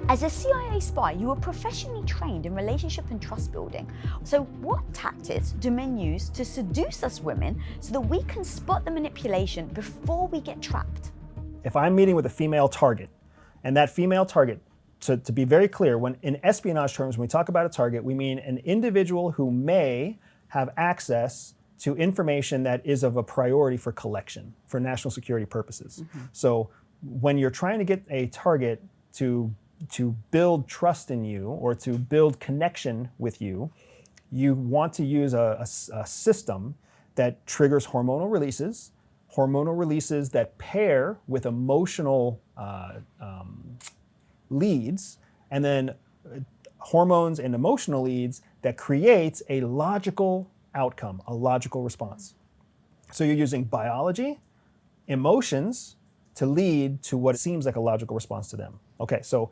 As a CIA spy, you were professionally trained in relationship and trust building. So what tactics do men use to seduce us women so that we can spot the manipulation before we get trapped? If I'm meeting with a female target, and that female target, to be very clear, when in espionage terms, when we talk about a target, we mean an individual who may have access to information that is of a priority for collection, for national security purposes. So when you're trying to get a target to build trust in you or to build connection with you, you want to use a system that triggers hormonal releases that pair with emotional leads, and then hormones and emotional leads that creates a logical outcome, a logical response. So you're using biology, emotions to lead to what seems like a logical response to them. Okay, so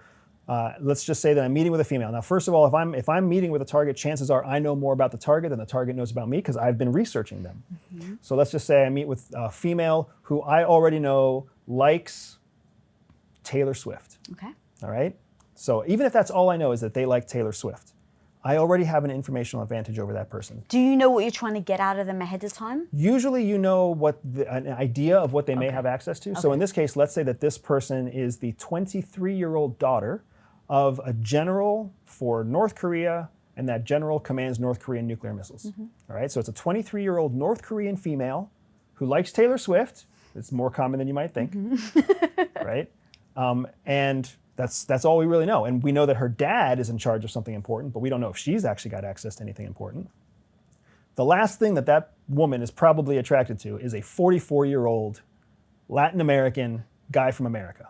let's just say that I'm meeting with a female. Now, first of all, if I'm meeting with a target, chances are I know more about the target than the target knows about me because I've been researching them. So let's just say I meet with a female who I already know likes Taylor Swift. Okay. All right? So even if that's all I know is that they like Taylor Swift, I already have an informational advantage over that person. Do you know what you're trying to get out of them ahead of time? Usually you know an idea of what they may have access to. So in this case, let's say that this person is the 23-year-old daughter of a general for North Korea, and that general commands North Korean nuclear missiles. All right, so it's a 23-year-old North Korean female who likes Taylor Swift. It's more common than you might think, right? And that's all we really know. And we know that her dad is in charge of something important, but we don't know if she's actually got access to anything important. The last thing that woman is probably attracted to is a 44-year-old Latin American guy from America.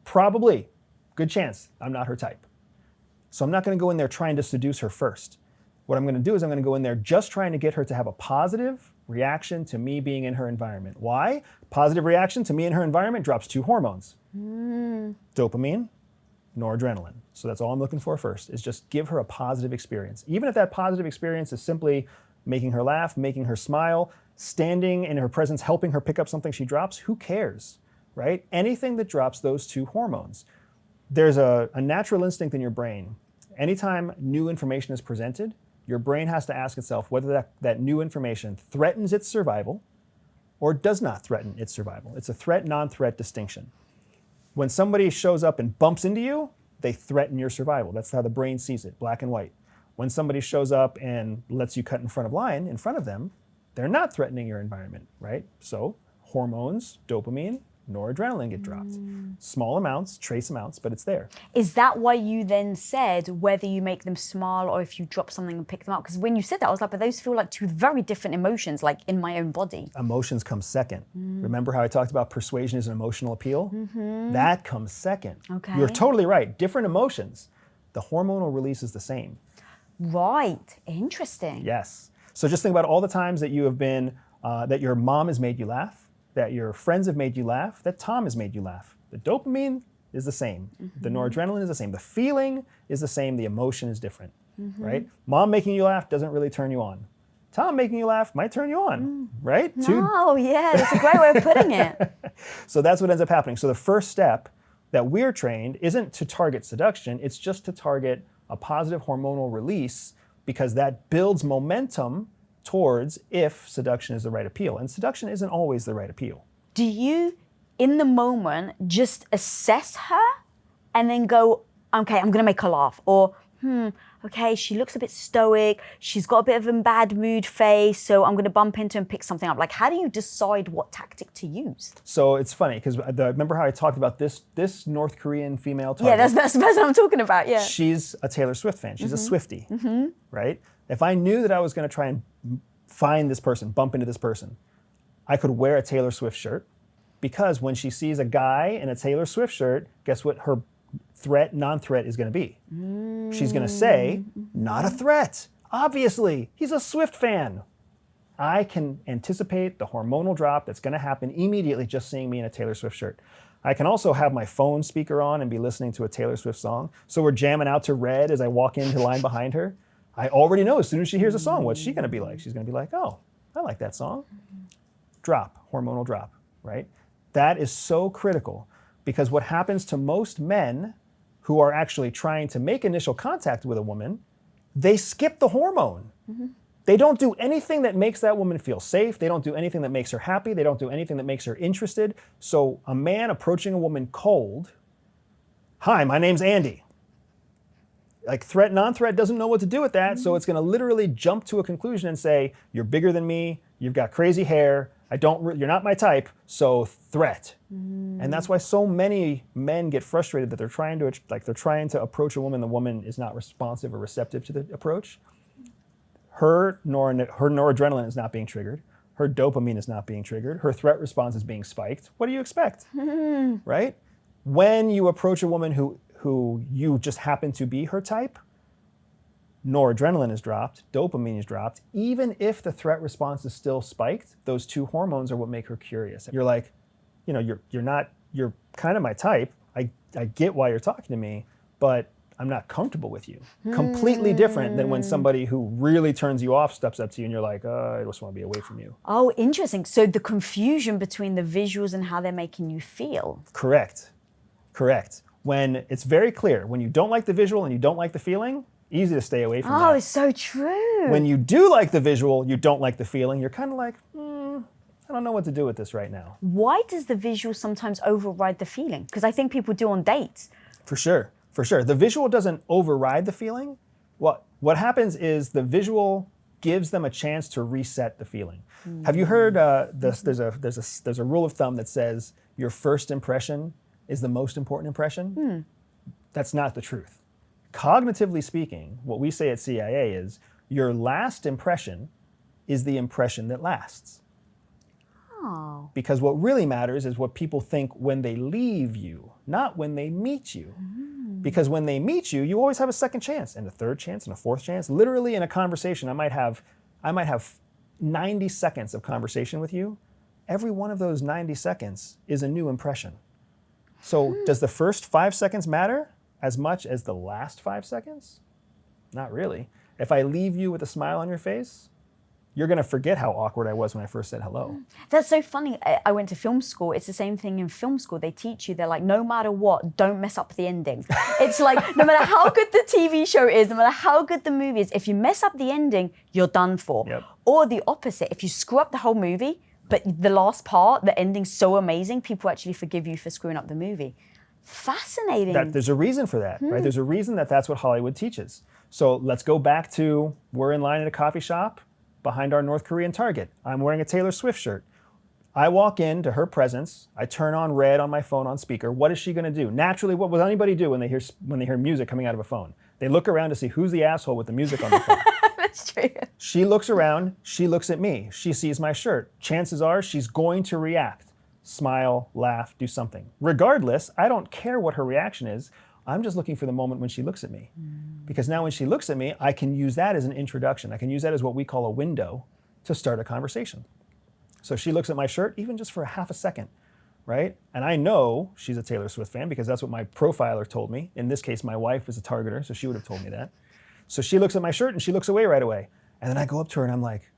Probably. Good chance I'm not her type. So I'm not going to go in there trying to seduce her first. What I'm going to do is I'm going to go in there just trying to get her to have a positive reaction to me being in her environment. Why? Positive reaction to me in her environment drops 2 hormones. Dopamine, noradrenaline. So that's all I'm looking for first, is just give her a positive experience. Even if that positive experience is simply making her laugh, making her smile, standing in her presence, helping her pick up something she drops, who cares, right? Anything that drops those 2 hormones. There's a natural instinct in your brain. Anytime new information is presented, your brain has to ask itself whether that new information threatens its survival or does not threaten its survival. It's a threat-non-threat distinction. When somebody shows up and bumps into you, they threaten your survival. That's how the brain sees it, black and white. When somebody shows up and lets you cut in front of them, they're not threatening your environment, right? So hormones, dopamine, noradrenaline get dropped. Small amounts, trace amounts, but it's there. Is that why you then said whether you make them smile or if you drop something and pick them up? Because when you said that, I was like, but those feel like 2 very different emotions, like in my own body. Emotions come second. Remember how I talked about persuasion is an emotional appeal? That comes second. Okay. You're totally right. Different emotions. The hormonal release is the same. Right. Interesting. Yes. So just think about all the times that you have been, that your mom has made you laugh, that your friends have made you laugh, that Tom has made you laugh. The dopamine is the same. The noradrenaline is the same. The feeling is the same. The emotion is different, right? Mom making you laugh doesn't really turn you on. Tom making you laugh might turn you on, right? Oh, yeah, that's a great way of putting it. So that's what ends up happening. So the first step that we're trained isn't to target seduction, it's just to target a positive hormonal release because that builds momentum towards if seduction is the right appeal. And seduction isn't always the right appeal. Do you, in the moment, just assess her and then go, okay, I'm gonna make her laugh? Or, okay, she looks a bit stoic, she's got a bit of a bad mood face, so I'm gonna bump into and pick something up. Like, how do you decide what tactic to use? So it's funny, because remember how I talked about this North Korean female target? Yeah, that's the person I'm talking about, yeah. She's a Taylor Swift fan, she's a Swiftie, right? If I knew that I was gonna try and find this person, bump into this person, I could wear a Taylor Swift shirt, because when she sees a guy in a Taylor Swift shirt, guess what her threat, non-threat is gonna be? She's gonna say, not a threat. Obviously, he's a Swift fan. I can anticipate the hormonal drop that's gonna happen immediately just seeing me in a Taylor Swift shirt. I can also have my phone speaker on and be listening to a Taylor Swift song. So we're jamming out to Red as I walk into the line behind her. I already know as soon as she hears a song, what's she gonna be like? She's gonna be like, oh, I like that song. Drop, hormonal drop, right? That is so critical because what happens to most men who are actually trying to make initial contact with a woman, they skip the hormone. They don't do anything that makes that woman feel safe. They don't do anything that makes her happy. They don't do anything that makes her interested. So a man approaching a woman cold, hi, my name's Andy. Like threat, non-threat doesn't know what to do with that. So it's gonna literally jump to a conclusion and say, you're bigger than me, you've got crazy hair, you're not my type, so threat. And that's why so many men get frustrated that they're trying to approach a woman, the woman is not responsive or receptive to the approach. Her noradrenaline is not being triggered. Her dopamine is not being triggered. Her threat response is being spiked. What do you expect, right? When you approach a woman who you just happen to be her type, noradrenaline is dropped, dopamine is dropped. Even if the threat response is still spiked, those two hormones are what make her curious. You're like, you're kind of my type. I get why you're talking to me, but I'm not comfortable with you. Completely different than when somebody who really turns you off steps up to you and you're like, I just want to be away from you. Oh, interesting. So the confusion between the visuals and how they're making you feel. Correct. When it's very clear, when you don't like the visual and you don't like the feeling, easy to stay away from that. Oh, it's so true. When you do like the visual, you don't like the feeling, you're kind of like, I don't know what to do with this right now. Why does the visual sometimes override the feeling? Because I think people do on dates. For sure. The visual doesn't override the feeling. What happens is the visual gives them a chance to reset the feeling. Have you heard there's a rule of thumb that says your first impression is the most important impression? That's not the truth. Cognitively speaking, what we say at CIA is your last impression is the impression that lasts. Oh. Because what really matters is what people think when they leave you, not when they meet you. Because when they meet you, you always have a second chance and a third chance and a fourth chance. Literally in a conversation, I might have 90 seconds of conversation with you. Every one of those 90 seconds is a new impression. So does the first 5 seconds matter as much as the last 5 seconds? Not really. If I leave you with a smile on your face, you're gonna forget how awkward I was when I first said hello. That's so funny. I went to film school. It's the same thing in film school. They teach you, they're like, no matter what, don't mess up the ending. It's like, no matter how good the TV show is, no matter how good the movie is, if you mess up the ending, you're done for. Yep. Or the opposite, if you screw up the whole movie, but the last part, the ending's so amazing, people actually forgive you for screwing up the movie. Fascinating. There's a reason for that, right? There's a reason that's what Hollywood teaches. So let's go back to, we're in line at a coffee shop behind our North Korean Target. I'm wearing a Taylor Swift shirt. I walk into her presence. I turn on red on my phone on speaker. What is she going to do? Naturally, what will anybody do when they hear music coming out of a phone? They look around to see who's the asshole with the music on the phone. That's true. She looks around. She looks at me. She sees my shirt. Chances are she's going to react. Smile, laugh, do something. Regardless, I don't care what her reaction is. I'm just looking for the moment when she looks at me. Because now when she looks at me, I can use that as an introduction. I can use that as what we call a window to start a conversation. So she looks at my shirt, even just for a half a second, right? And I know she's a Taylor Swift fan because that's what my profiler told me. In this case, my wife is a targeter, so she would have told me that. So she looks at my shirt and she looks away right away. And then I go up to her and I'm like,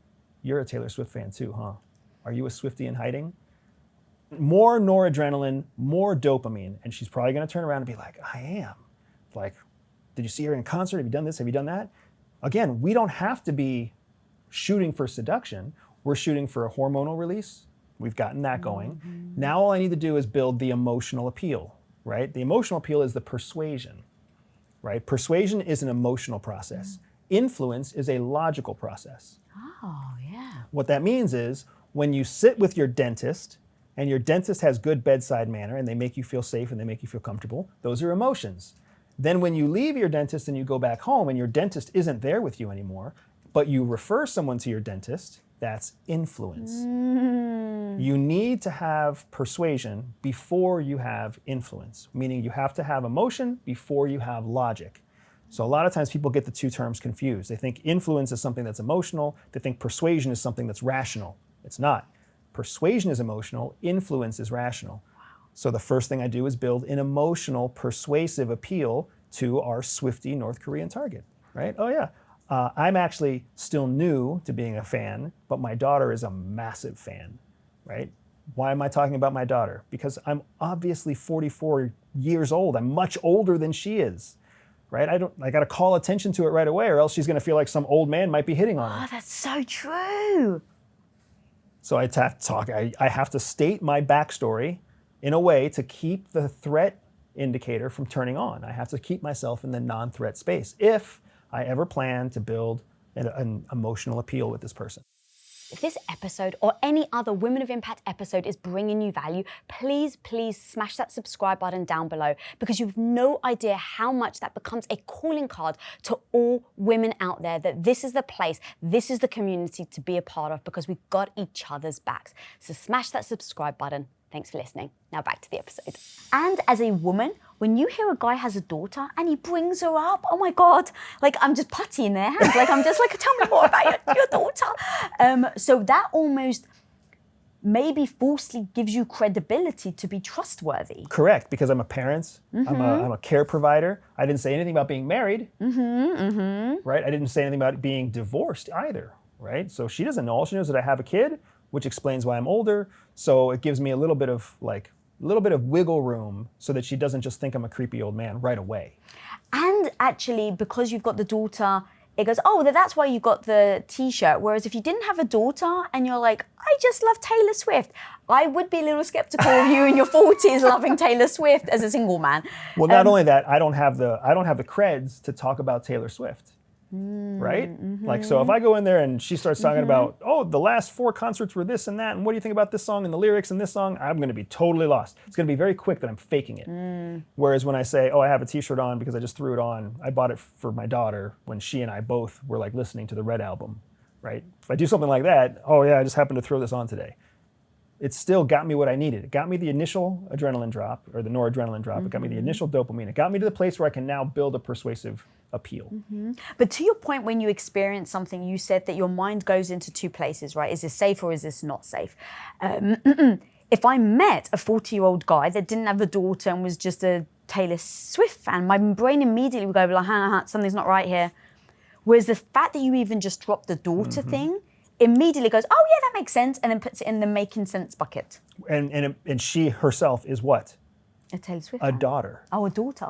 you're a Taylor Swift fan too, huh? Are you a Swiftie in hiding? More noradrenaline, more dopamine. And she's probably gonna turn around and be like, I am. Like, did you see her in concert? Have you done this? Have you done that? Again, we don't have to be shooting for seduction. We're shooting for a hormonal release. We've gotten that going. Now all I need to do is build the emotional appeal, right? The emotional appeal is the persuasion, right? Persuasion is an emotional process. Influence is a logical process. Oh, yeah. What that means is when you sit with your dentist and your dentist has good bedside manner and they make you feel safe and they make you feel comfortable, those are emotions. Then when you leave your dentist and you go back home and your dentist isn't there with you anymore, but you refer someone to your dentist, that's influence. You need to have persuasion before you have influence, meaning you have to have emotion before you have logic. So a lot of times people get the two terms confused. They think influence is something that's emotional. They think persuasion is something that's rational. It's not. Persuasion is emotional, influence is rational. So the first thing I do is build an emotional, persuasive appeal to our Swiftie North Korean target, right? Oh yeah, I'm actually still new to being a fan, but my daughter is a massive fan, right? Why am I talking about my daughter? Because I'm obviously 44 years old. I'm much older than she is, right? I got to call attention to it right away, or else she's going to feel like some old man might be hitting on her. Oh, that's so true. So I have to talk. I have to state my backstory in a way to keep the threat indicator from turning on. I have to keep myself in the non-threat space if I ever plan to build an emotional appeal with this person. If this episode or any other Women of Impact episode is bringing you value, please smash that subscribe button down below, because you have no idea how much that becomes a calling card to all women out there that this is the place, this is the community to be a part of, because we've got each other's backs. So smash that subscribe button. Thanks for listening. Now back to the episode. And as a woman, when you hear a guy has a daughter and he brings her up, oh my God, like I'm just putty in their hands. Like I'm just like, tell me more about your daughter. So that almost maybe falsely gives you credibility to be trustworthy. Correct, because I'm a parent, I'm a care provider. I didn't say anything about being married, right? I didn't say anything about being divorced either, right? So she doesn't know. All she knows is that I have a kid, which explains why I'm older. So it gives me a little bit of wiggle room so that she doesn't just think I'm a creepy old man right away. And actually, because you've got the daughter, it goes, oh, that's why you got the t-shirt. Whereas if you didn't have a daughter and you're like, I just love Taylor Swift, I would be a little skeptical of you in your 40s loving Taylor Swift as a single man. Well, not only that, I don't have the creds to talk about Taylor Swift. Right? Like, so if I go in there and she starts talking about, oh, the last 4 concerts were this and that, and what do you think about this song and the lyrics in this song? I'm going to be totally lost. It's going to be very quick that I'm faking it. Whereas when I say, oh, I have a t-shirt on because I just threw it on, I bought it for my daughter when she and I both were like listening to the Red album, right? If I do something like that, oh yeah, I just happened to throw this on today. It still got me what I needed. It got me the initial adrenaline drop, or the noradrenaline drop. It got me the initial dopamine. It got me to the place where I can now build a persuasive appeal. But to your point, when you experience something, you said that your mind goes into 2 places, right? Is this safe or is this not safe? If I met a 40-year-old guy that didn't have a daughter and was just a Taylor Swift fan, my brain immediately would go like, something's not right here. Whereas the fact that you even just dropped the daughter thing immediately goes, oh yeah, that makes sense, and then puts it in the making sense bucket. And she herself is what? A Taylor Swift A fan. daughter. Oh, a daughter.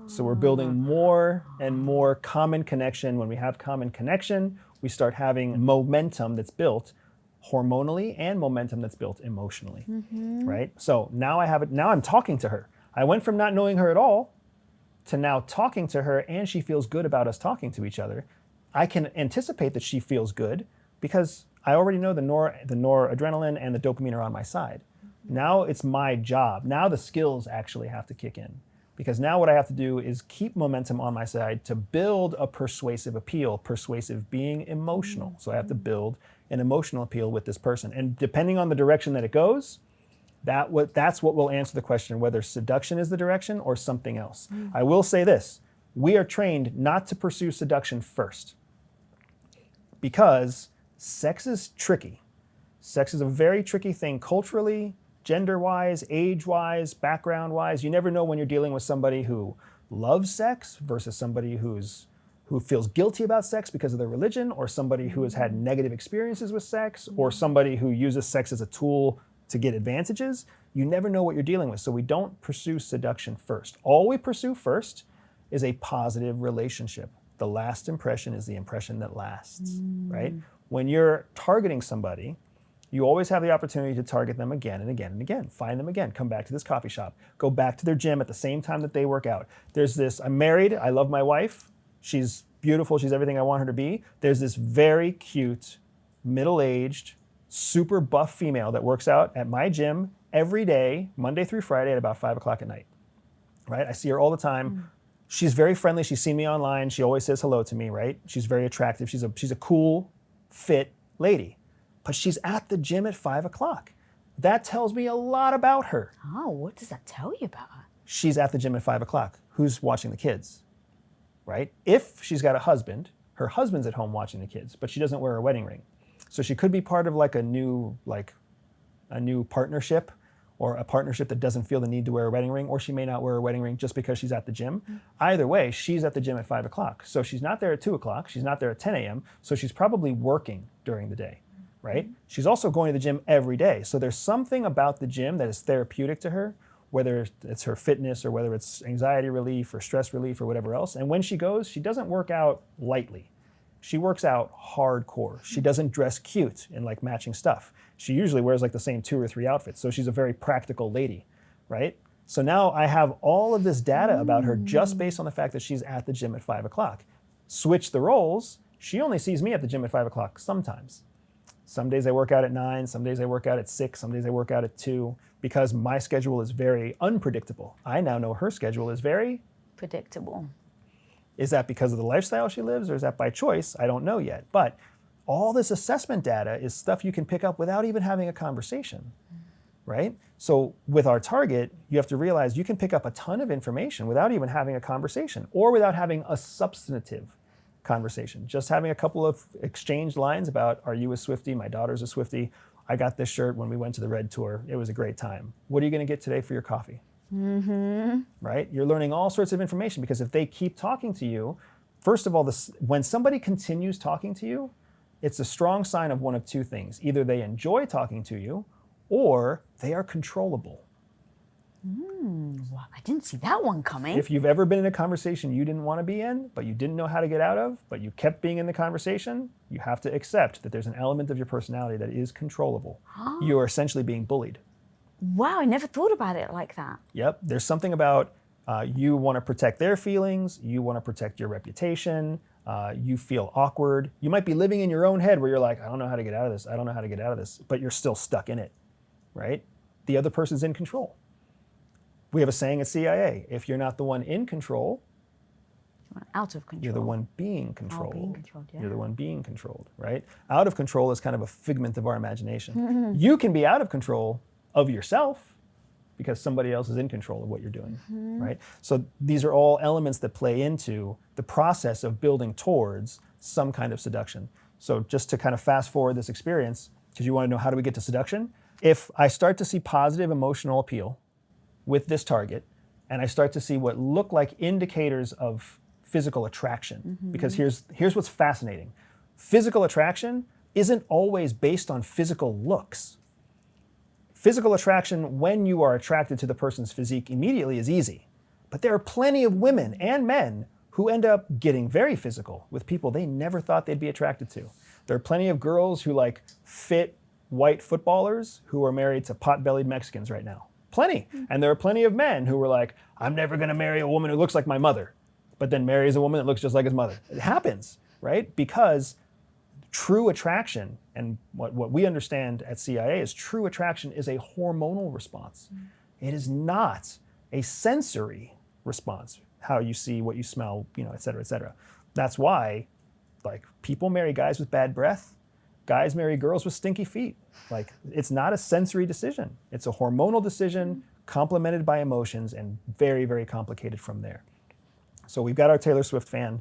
So we're building more and more common connection. When we have common connection, we start having momentum that's built hormonally and momentum that's built emotionally, right? So now now I'm talking to her. I went from not knowing her at all to now talking to her, and she feels good about us talking to each other. I can anticipate that she feels good because I already know the noradrenaline and the dopamine are on my side. Now it's my job. Now the skills actually have to kick in, because now what I have to do is keep momentum on my side to build a persuasive appeal, persuasive being emotional. So I have to build an emotional appeal with this person. And depending on the direction that it goes, that's what will answer the question whether seduction is the direction or something else. I will say this, we are trained not to pursue seduction first, because sex is tricky. Sex is a very tricky thing culturally, gender-wise, age-wise, background-wise. You never know when you're dealing with somebody who loves sex versus somebody who feels guilty about sex because of their religion, or somebody who has had negative experiences with sex, or somebody who uses sex as a tool to get advantages. You never know what you're dealing with. So we don't pursue seduction first. All we pursue first is a positive relationship. The last impression is the impression that lasts, right? When you're targeting somebody, you always have the opportunity to target them again and again and again. Find them again, come back to this coffee shop, go back to their gym at the same time that they work out. There's this, I'm married, I love my wife, she's beautiful, she's everything I want her to be. There's this very cute, middle-aged, super buff female that works out at my gym every day, Monday through Friday at about 5 o'clock at night, right? I see her all the time. She's very friendly. She's seen me online. She always says hello to me, right? She's very attractive. She's a cool, fit lady. But she's at the gym at 5 o'clock. That tells me a lot about her. Oh, what does that tell you about her? She's at the gym at 5 o'clock. Who's watching the kids, right? If she's got a husband, her husband's at home watching the kids, but she doesn't wear a wedding ring. So she could be part of like a new partnership, or a partnership that doesn't feel the need to wear a wedding ring, or she may not wear a wedding ring just because she's at the gym. Either way, she's at the gym at 5 o'clock. So she's not there at 2 o'clock, she's not there at 10 a.m., so she's probably working during the day, right? She's also going to the gym every day. So there's something about the gym that is therapeutic to her, whether it's her fitness or whether it's anxiety relief or stress relief or whatever else. And when she goes, she doesn't work out lightly. She works out hardcore. She doesn't dress cute in like matching stuff. She usually wears like the same 2 or 3 outfits. So she's a very practical lady, right? So now I have all of this data about her just based on the fact that she's at the gym at 5 o'clock. Switch the roles, she only sees me at the gym at 5 o'clock sometimes. Some days I work out at 9, some days I work out at 6, some days I work out at 2, because my schedule is very unpredictable. I now know her schedule is very predictable. Is that because of the lifestyle she lives, or is that by choice? I don't know yet. But all this assessment data is stuff you can pick up without even having a conversation, right? So with our target, you have to realize you can pick up a ton of information without even having a conversation or without having a substantive conversation. Just having a couple of exchanged lines about, are you a Swiftie? My daughter's a Swiftie. I got this shirt when we went to the Red Tour. It was a great time. What are you going to get today for your coffee? Right? You're learning all sorts of information, because if they keep talking to you, first of all, when somebody continues talking to you, it's a strong sign of one of 2 things. Either they enjoy talking to you, or they are controllable. Well, I didn't see that one coming. If you've ever been in a conversation you didn't want to be in, but you didn't know how to get out of, but you kept being in the conversation, you have to accept that there's an element of your personality that is controllable. You are essentially being bullied. Wow, I never thought about it like that. Yep, there's something about you want to protect their feelings, you want to protect your reputation, you feel awkward. You might be living in your own head where you're like, I don't know how to get out of this, I don't know how to get out of this, but you're still stuck in it, right? The other person's in control. We have a saying at CIA, if you're not the one in control, out of control. you're the one being controlled. being controlled, yeah. You're the one being controlled, right? Out of control is kind of a figment of our imagination. You can be out of control of yourself because somebody else is in control of what you're doing, right? So these are all elements that play into the process of building towards some kind of seduction. So just to kind of fast forward this experience, because you want to know how do we get to seduction? If I start to see positive emotional appeal with this target, and I start to see what look like indicators of physical attraction, because here's what's fascinating. Physical attraction isn't always based on physical looks. Physical attraction, when you are attracted to the person's physique immediately, is easy. But there are plenty of women and men who end up getting very physical with people they never thought they'd be attracted to. There are plenty of girls who like fit white footballers who are married to pot-bellied Mexicans right now. Plenty. And there are plenty of men who were like, I'm never going to marry a woman who looks like my mother, but then marries a woman that looks just like his mother. It happens, right? Because true attraction, and what we understand at CIA is true attraction is a hormonal response. It is not a sensory response, how you see, what you smell, et cetera, et cetera. That's why, like, people marry guys with bad breath. Guys marry girls with stinky feet. Like, it's not a sensory decision. It's a hormonal decision complemented by emotions and very, very complicated from there. So we've got our Taylor Swift fan.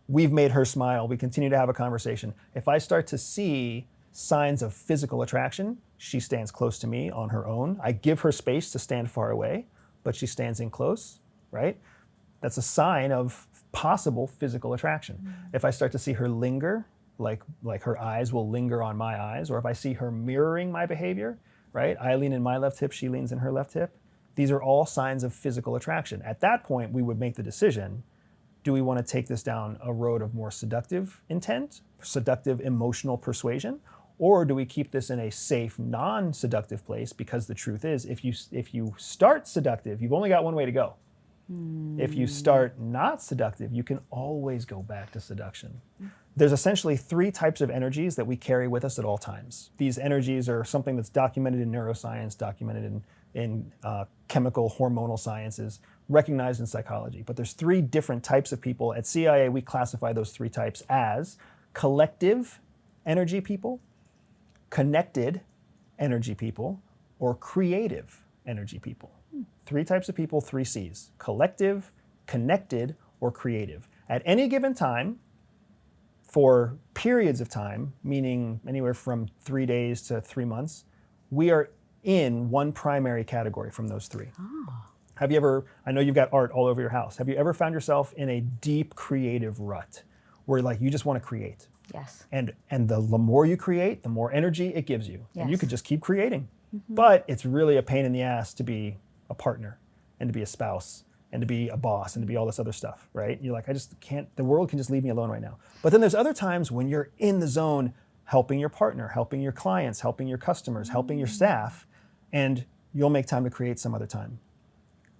We've made her smile. We continue to have a conversation. If I start to see signs of physical attraction, she stands close to me on her own. I give her space to stand far away, but she stands in close, right? That's a sign of possible physical attraction. If I start to see her linger, like her eyes will linger on my eyes, or if I see her mirroring my behavior, right? I lean in my left hip, she leans in her left hip. These are all signs of physical attraction. At that point, we would make the decision, do we want to take this down a road of more seductive intent, seductive emotional persuasion, or do we keep this in a safe, non-seductive place? Because the truth is, if you start seductive, you've only got one way to go. If you start not seductive, you can always go back to seduction. There's essentially 3 types of energies that we carry with us at all times. These energies are something that's documented in neuroscience, documented in chemical hormonal sciences, recognized in psychology. But there's 3 different types of people. At CIA, we classify those 3 types as collective energy people, connected energy people, or creative energy people. 3 types of people, 3 C's: collective, connected, or creative. At any given time, for periods of time, meaning anywhere from 3 days to 3 months, we are in one primary category from those 3. Have you ever, I know you've got art all over your house, have you ever found yourself in a deep creative rut where like you just want to create? Yes. And the more you create, the more energy it gives you. Yes. And you could just keep creating. But it's really a pain in the ass to be a partner and to be a spouse and to be a boss and to be all this other stuff, right? You're like, I just can't, the world can just leave me alone right now. But then there's other times when you're in the zone, helping your partner, helping your clients, helping your customers, helping your staff, and you'll make time to create some other time.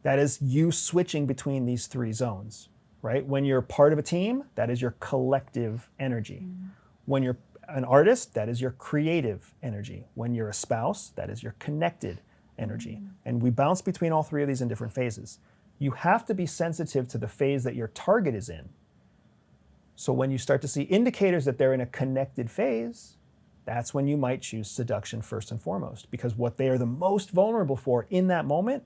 That is you switching between these three zones, right? When you're part of a team, that is your collective energy. When you're an artist, that is your creative energy. When you're a spouse, that is your connected energy. And we bounce between all three of these in different phases. You have to be sensitive to the phase that your target is in. So when you start to see indicators that they're in a connected phase, that's when you might choose seduction first and foremost, because what they are the most vulnerable for in that moment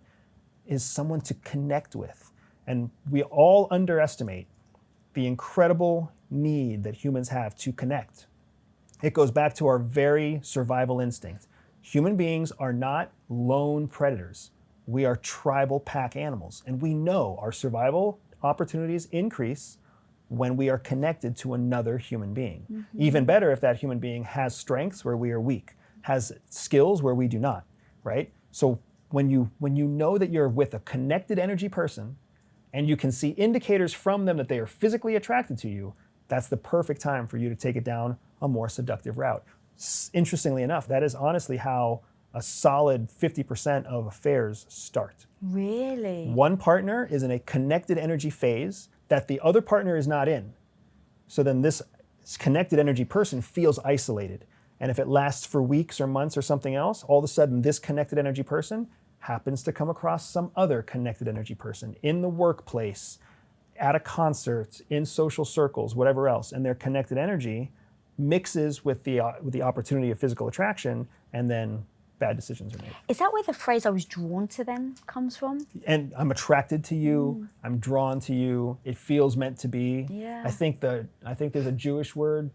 is someone to connect with. And we all underestimate the incredible need that humans have to connect. It goes back to our very survival instinct. Human beings are not lone predators. We are tribal pack animals, and we know our survival opportunities increase when we are connected to another human being. Even better if that human being has strengths where we are weak, has skills where we do not, right? So when you know that you're with a connected energy person and you can see indicators from them that they are physically attracted to you, that's the perfect time for you to take it down a more seductive route. Interestingly enough, that is honestly how a solid 50% of affairs start. Really? One partner is in a connected energy phase that the other partner is not in. So then this connected energy person feels isolated. And if it lasts for weeks or months or something else, all of a sudden this connected energy person happens to come across some other connected energy person in the workplace, at a concert, in social circles, whatever else. And their connected energy mixes with the opportunity of physical attraction, and then bad decisions are made. Is that where the phrase "I was drawn to them" comes from? And I'm attracted to you. I'm drawn to you. It feels meant to be. Yeah. I think there's a Jewish word,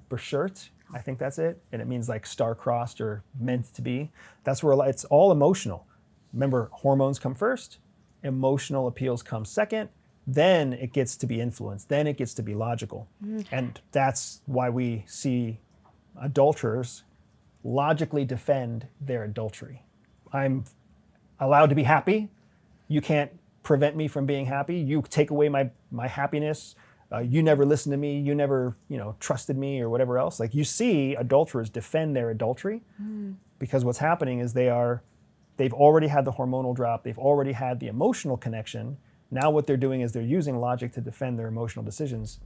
beshert. I think that's it, and it means like star-crossed or meant to be. That's where it's all emotional. Remember, hormones come first. Emotional appeals come second. Then it gets to be influenced. Then it gets to be logical. And that's why we see adulterers logically defend their adultery. I'm allowed to be happy. You can't prevent me from being happy. You take away my happiness. You never listened to me. You never, trusted me or whatever else. Like you see adulterers defend their adultery because what's happening is they've already had the hormonal drop. They've already had the emotional connection. Now what they're doing is they're using logic to defend their emotional decisions,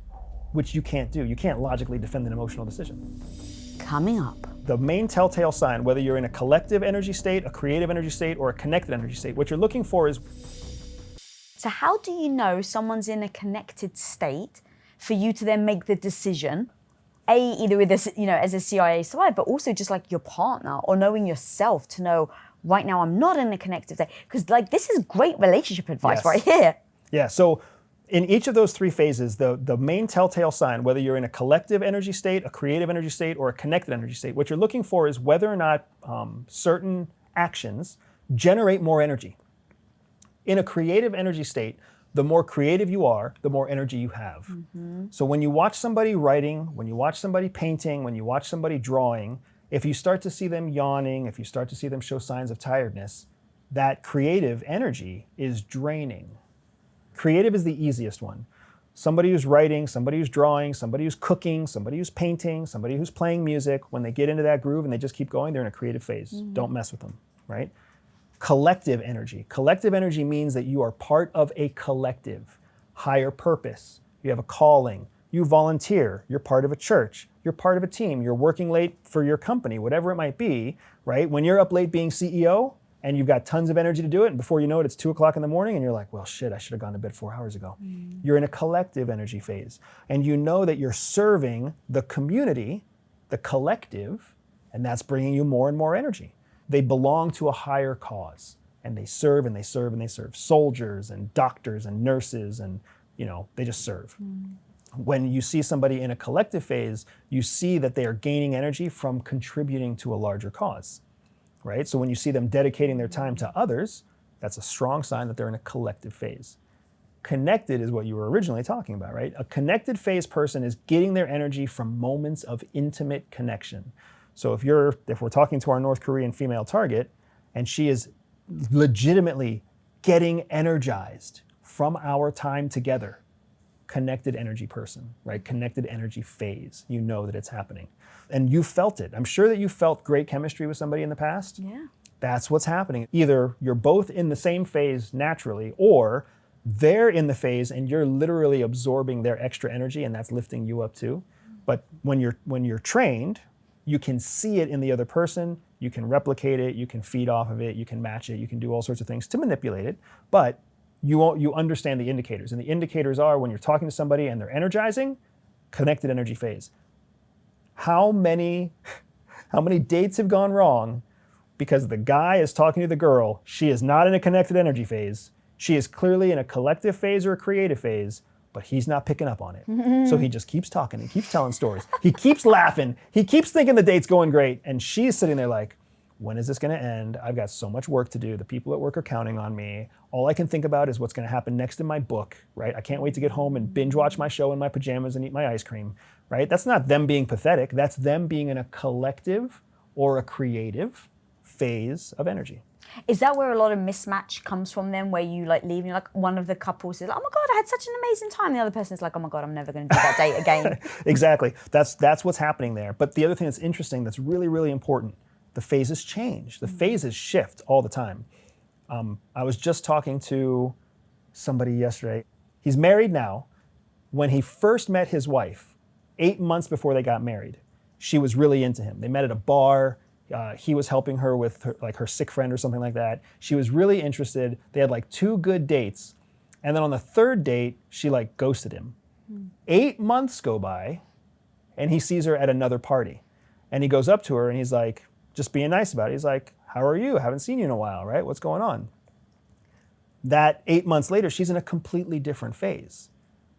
which you can't do. You can't logically defend an emotional decision. Coming up. The main telltale sign, whether you're in a collective energy state, a creative energy state, or a connected energy state, what you're looking for is... So how do you know someone's in a connected state for you to then make the decision, either with this, as a CIA spy, but also just like your partner or knowing yourself to know, right now I'm not in a connected state? Because this is great relationship advice right here. Yeah, so in each of those three phases, the main telltale sign, whether you're in a collective energy state, a creative energy state, or a connected energy state, what you're looking for is whether or not certain actions generate more energy. In a creative energy state, the more creative you are, the more energy you have. So when you watch somebody writing, when you watch somebody painting, when you watch somebody drawing, if you start to see them yawning, if you start to see them show signs of tiredness, that creative energy is draining. Creative is the easiest one. Somebody who's writing, somebody who's drawing, somebody who's cooking, somebody who's painting, somebody who's playing music, when they get into that groove and they just keep going, they're in a creative phase. Don't mess with them, right? Collective energy. Collective energy means that you are part of a collective, higher purpose. You have a calling. You volunteer. You're part of a church. You're part of a team. You're working late for your company, whatever it might be, right? When you're up late being CEO and you've got tons of energy to do it, and before you know it, it's 2 o'clock in the morning and you're like, well, shit, I should have gone to bed 4 hours ago. You're in a collective energy phase. And you know that you're serving the community, the collective, and that's bringing you more and more energy. They belong to a higher cause, and they serve and they serve and they serve. Soldiers and doctors and nurses, and they just serve. When you see somebody in a collective phase, you see that they are gaining energy from contributing to a larger cause, right? So when you see them dedicating their time to others, that's a strong sign that they're in a collective phase. Connected is what you were originally talking about, right? A connected phase person is getting their energy from moments of intimate connection. So if we're talking to our North Korean female target and she is legitimately getting energized from our time together. Connected energy person, right? Connected energy phase. You know that it's happening. And you felt it. I'm sure that you felt great chemistry with somebody in the past. Yeah. That's what's happening. Either you're both in the same phase naturally, or they're in the phase and you're literally absorbing their extra energy and that's lifting you up too. But when you're trained, you can see it in the other person, you can replicate it, you can feed off of it, you can match it, you can do all sorts of things to manipulate it, but you understand the indicators. And the indicators are when you're talking to somebody and they're energizing, connected energy phase. How many dates have gone wrong because the guy is talking to the girl, she is not in a connected energy phase, she is clearly in a collective phase or a creative phase, but he's not picking up on it. So he just keeps talking, he keeps telling stories, he keeps laughing, he keeps thinking the date's going great, and she's sitting there like, when is this gonna end? I've got so much work to do. The people at work are counting on me. All I can think about is what's gonna happen next in my book, right? I can't wait to get home and binge watch my show in my pajamas and eat my ice cream, right? That's not them being pathetic. That's them being in a collective or a creative phase of energy. Is that where a lot of mismatch comes from then, where you like leave and you're like, one of the couples is like, oh my God, I had such an amazing time. The other person's like, oh my God, I'm never gonna do that date again. Exactly, that's what's happening there. But the other thing that's interesting, that's really, really important, the phases change. The phases shift all the time. I was just talking to somebody yesterday. He's married now. When he first met his wife, 8 months before they got married, she was really into him. They met at a bar. He was helping her with her sick friend or something like that. She was really interested. They had like 2 good dates. And then on the 3rd date, she like ghosted him. 8 months go by and he sees her at another party. And he goes up to her and he's like, just being nice about it. He's like, how are you? I haven't seen you in a while, right? What's going on? That 8 months later, she's in a completely different phase,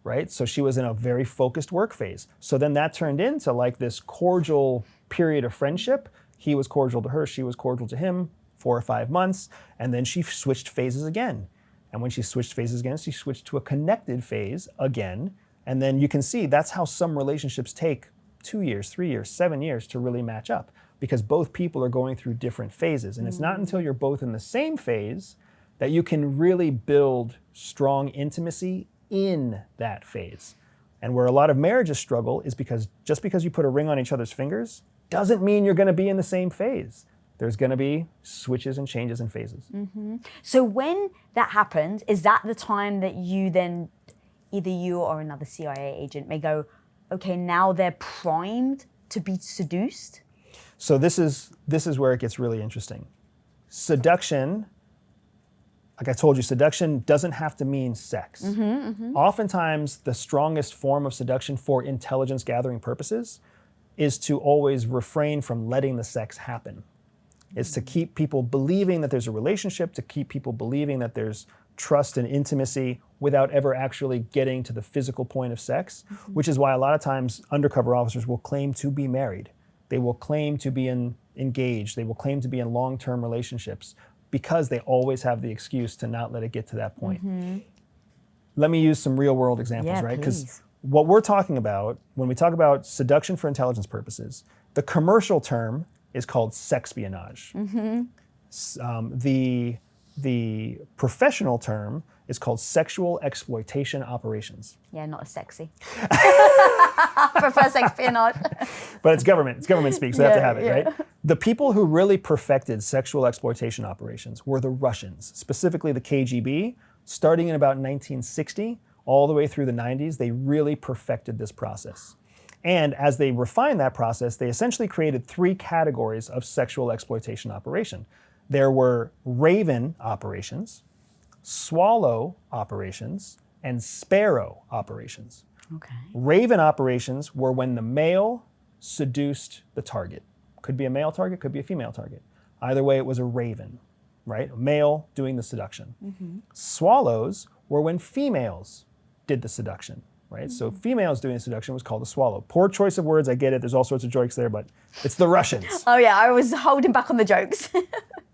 right? So she was in a very focused work phase. So then that turned into like this cordial period of friendship. He was cordial to her, she was cordial to him, 4 or 5 months, and then she switched phases again. And when she switched phases again, she switched to a connected phase again. And then you can see that's how some relationships take 2 years, 3 years, 7 years to really match up, because both people are going through different phases. And it's not until you're both in the same phase that you can really build strong intimacy in that phase. And where a lot of marriages struggle is because just because you put a ring on each other's fingers doesn't mean you're gonna be in the same phase. There's gonna be switches and changes in phases. So when that happens, is that the time that you then, either you or another CIA agent may go, okay, now they're primed to be seduced? So this is where it gets really interesting. Seduction, like I told you, seduction doesn't have to mean sex. Oftentimes, the strongest form of seduction for intelligence gathering purposes is to always refrain from letting the sex happen. It's to keep people believing that there's a relationship, to keep people believing that there's trust and intimacy without ever actually getting to the physical point of sex, which is why a lot of times undercover officers will claim to be married. They will claim to be engaged. They will claim to be in long-term relationships because they always have the excuse to not let it get to that point. Let me use some real-world examples, right? Because what we're talking about, when we talk about seduction for intelligence purposes, the commercial term is called sexpionage. The professional term is called sexual exploitation operations. Yeah, not as sexy. Prefer espionage. But it's government speak, so they have to have it, right? The people who really perfected sexual exploitation operations were the Russians, specifically the KGB. Starting in about 1960, all the way through the 90s, they really perfected this process. And as they refined that process, they essentially created 3 categories of sexual exploitation operation. There were raven operations, swallow operations, and sparrow operations. Okay. Raven operations were when the male seduced the target. Could be a male target, could be a female target. Either way, it was a raven, right? A male doing the seduction. Swallows were when females did the seduction, right? So females doing the seduction was called a swallow. Poor choice of words, I get it. There's all sorts of jokes there, but it's the Russians. Oh yeah, I was holding back on the jokes.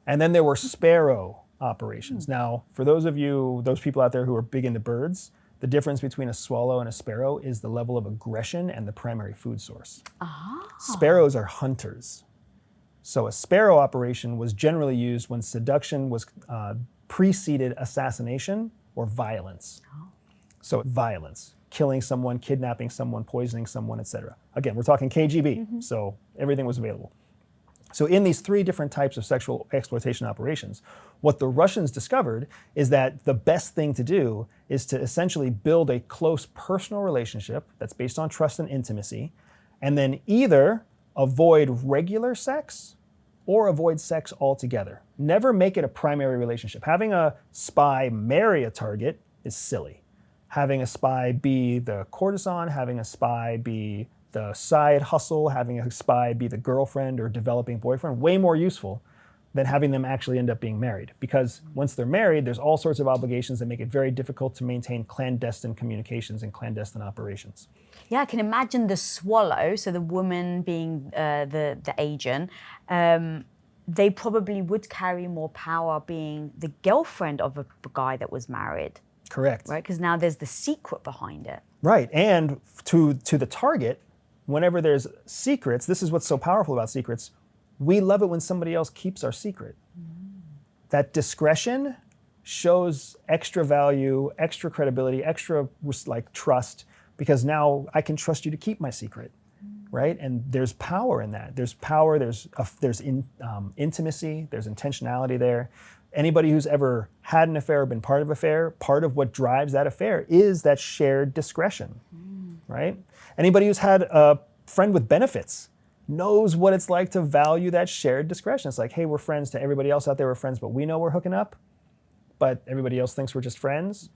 And then there were sparrow operations. Now, for those of you, those people out there who are big into birds, the difference between a swallow and a sparrow is the level of aggression and the primary food source. Sparrows are hunters. So a sparrow operation was generally used when seduction was preceded assassination or violence. So violence, killing someone, kidnapping someone, poisoning someone, etc. Again, we're talking KGB, so everything was available. So in these 3 different types of sexual exploitation operations, what the Russians discovered is that the best thing to do is to essentially build a close personal relationship that's based on trust and intimacy, and then either avoid regular sex or avoid sex altogether. Never make it a primary relationship. Having a spy marry a target is silly. Having a spy be the courtesan, having a spy be the side hustle, having a spy be the girlfriend or developing boyfriend, way more useful than having them actually end up being married. Because once they're married, there's all sorts of obligations that make it very difficult to maintain clandestine communications and clandestine operations. Yeah, I can imagine the swallow, so the woman being the agent, they probably would carry more power being the girlfriend of a guy that was married. Correct. Right, because now there's the secret behind it. Right, and to the target, whenever there's secrets, this is what's so powerful about secrets, we love it when somebody else keeps our secret. That discretion shows extra value, extra credibility, extra like trust, because now I can trust you to keep my secret, right? And there's power in that. There's power, there's intimacy, there's intentionality there. Anybody who's ever had an affair or been part of an affair, part of what drives that affair is that shared discretion, right? Anybody who's had a friend with benefits knows what it's like to value that shared discretion. It's like, hey, we're friends. To everybody else out there, we're friends, but we know we're hooking up, but everybody else thinks we're just friends.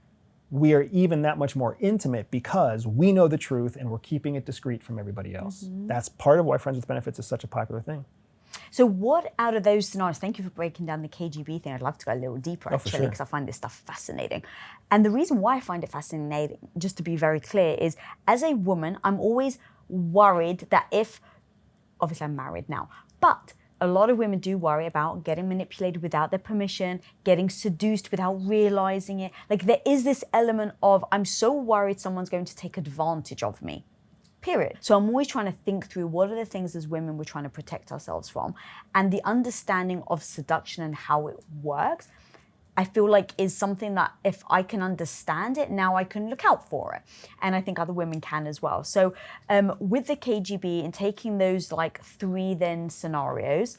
We are even that much more intimate because we know the truth and we're keeping it discreet from everybody else. That's part of why friends with benefits is such a popular thing. So what out of those scenarios, thank you for breaking down the KGB thing. I'd love to go a little deeper actually, because I find this stuff fascinating. And the reason why I find it fascinating, just to be very clear, is as a woman, I'm always worried that if, obviously I'm married now, but a lot of women do worry about getting manipulated without their permission, getting seduced without realizing it. Like there is this element of, I'm so worried someone's going to take advantage of me. Period. So I'm always trying to think through what are the things as women we're trying to protect ourselves from. And the understanding of seduction and how it works, I feel like is something that if I can understand it, now I can look out for it. And I think other women can as well. So with the KGB and taking those like 3 then scenarios,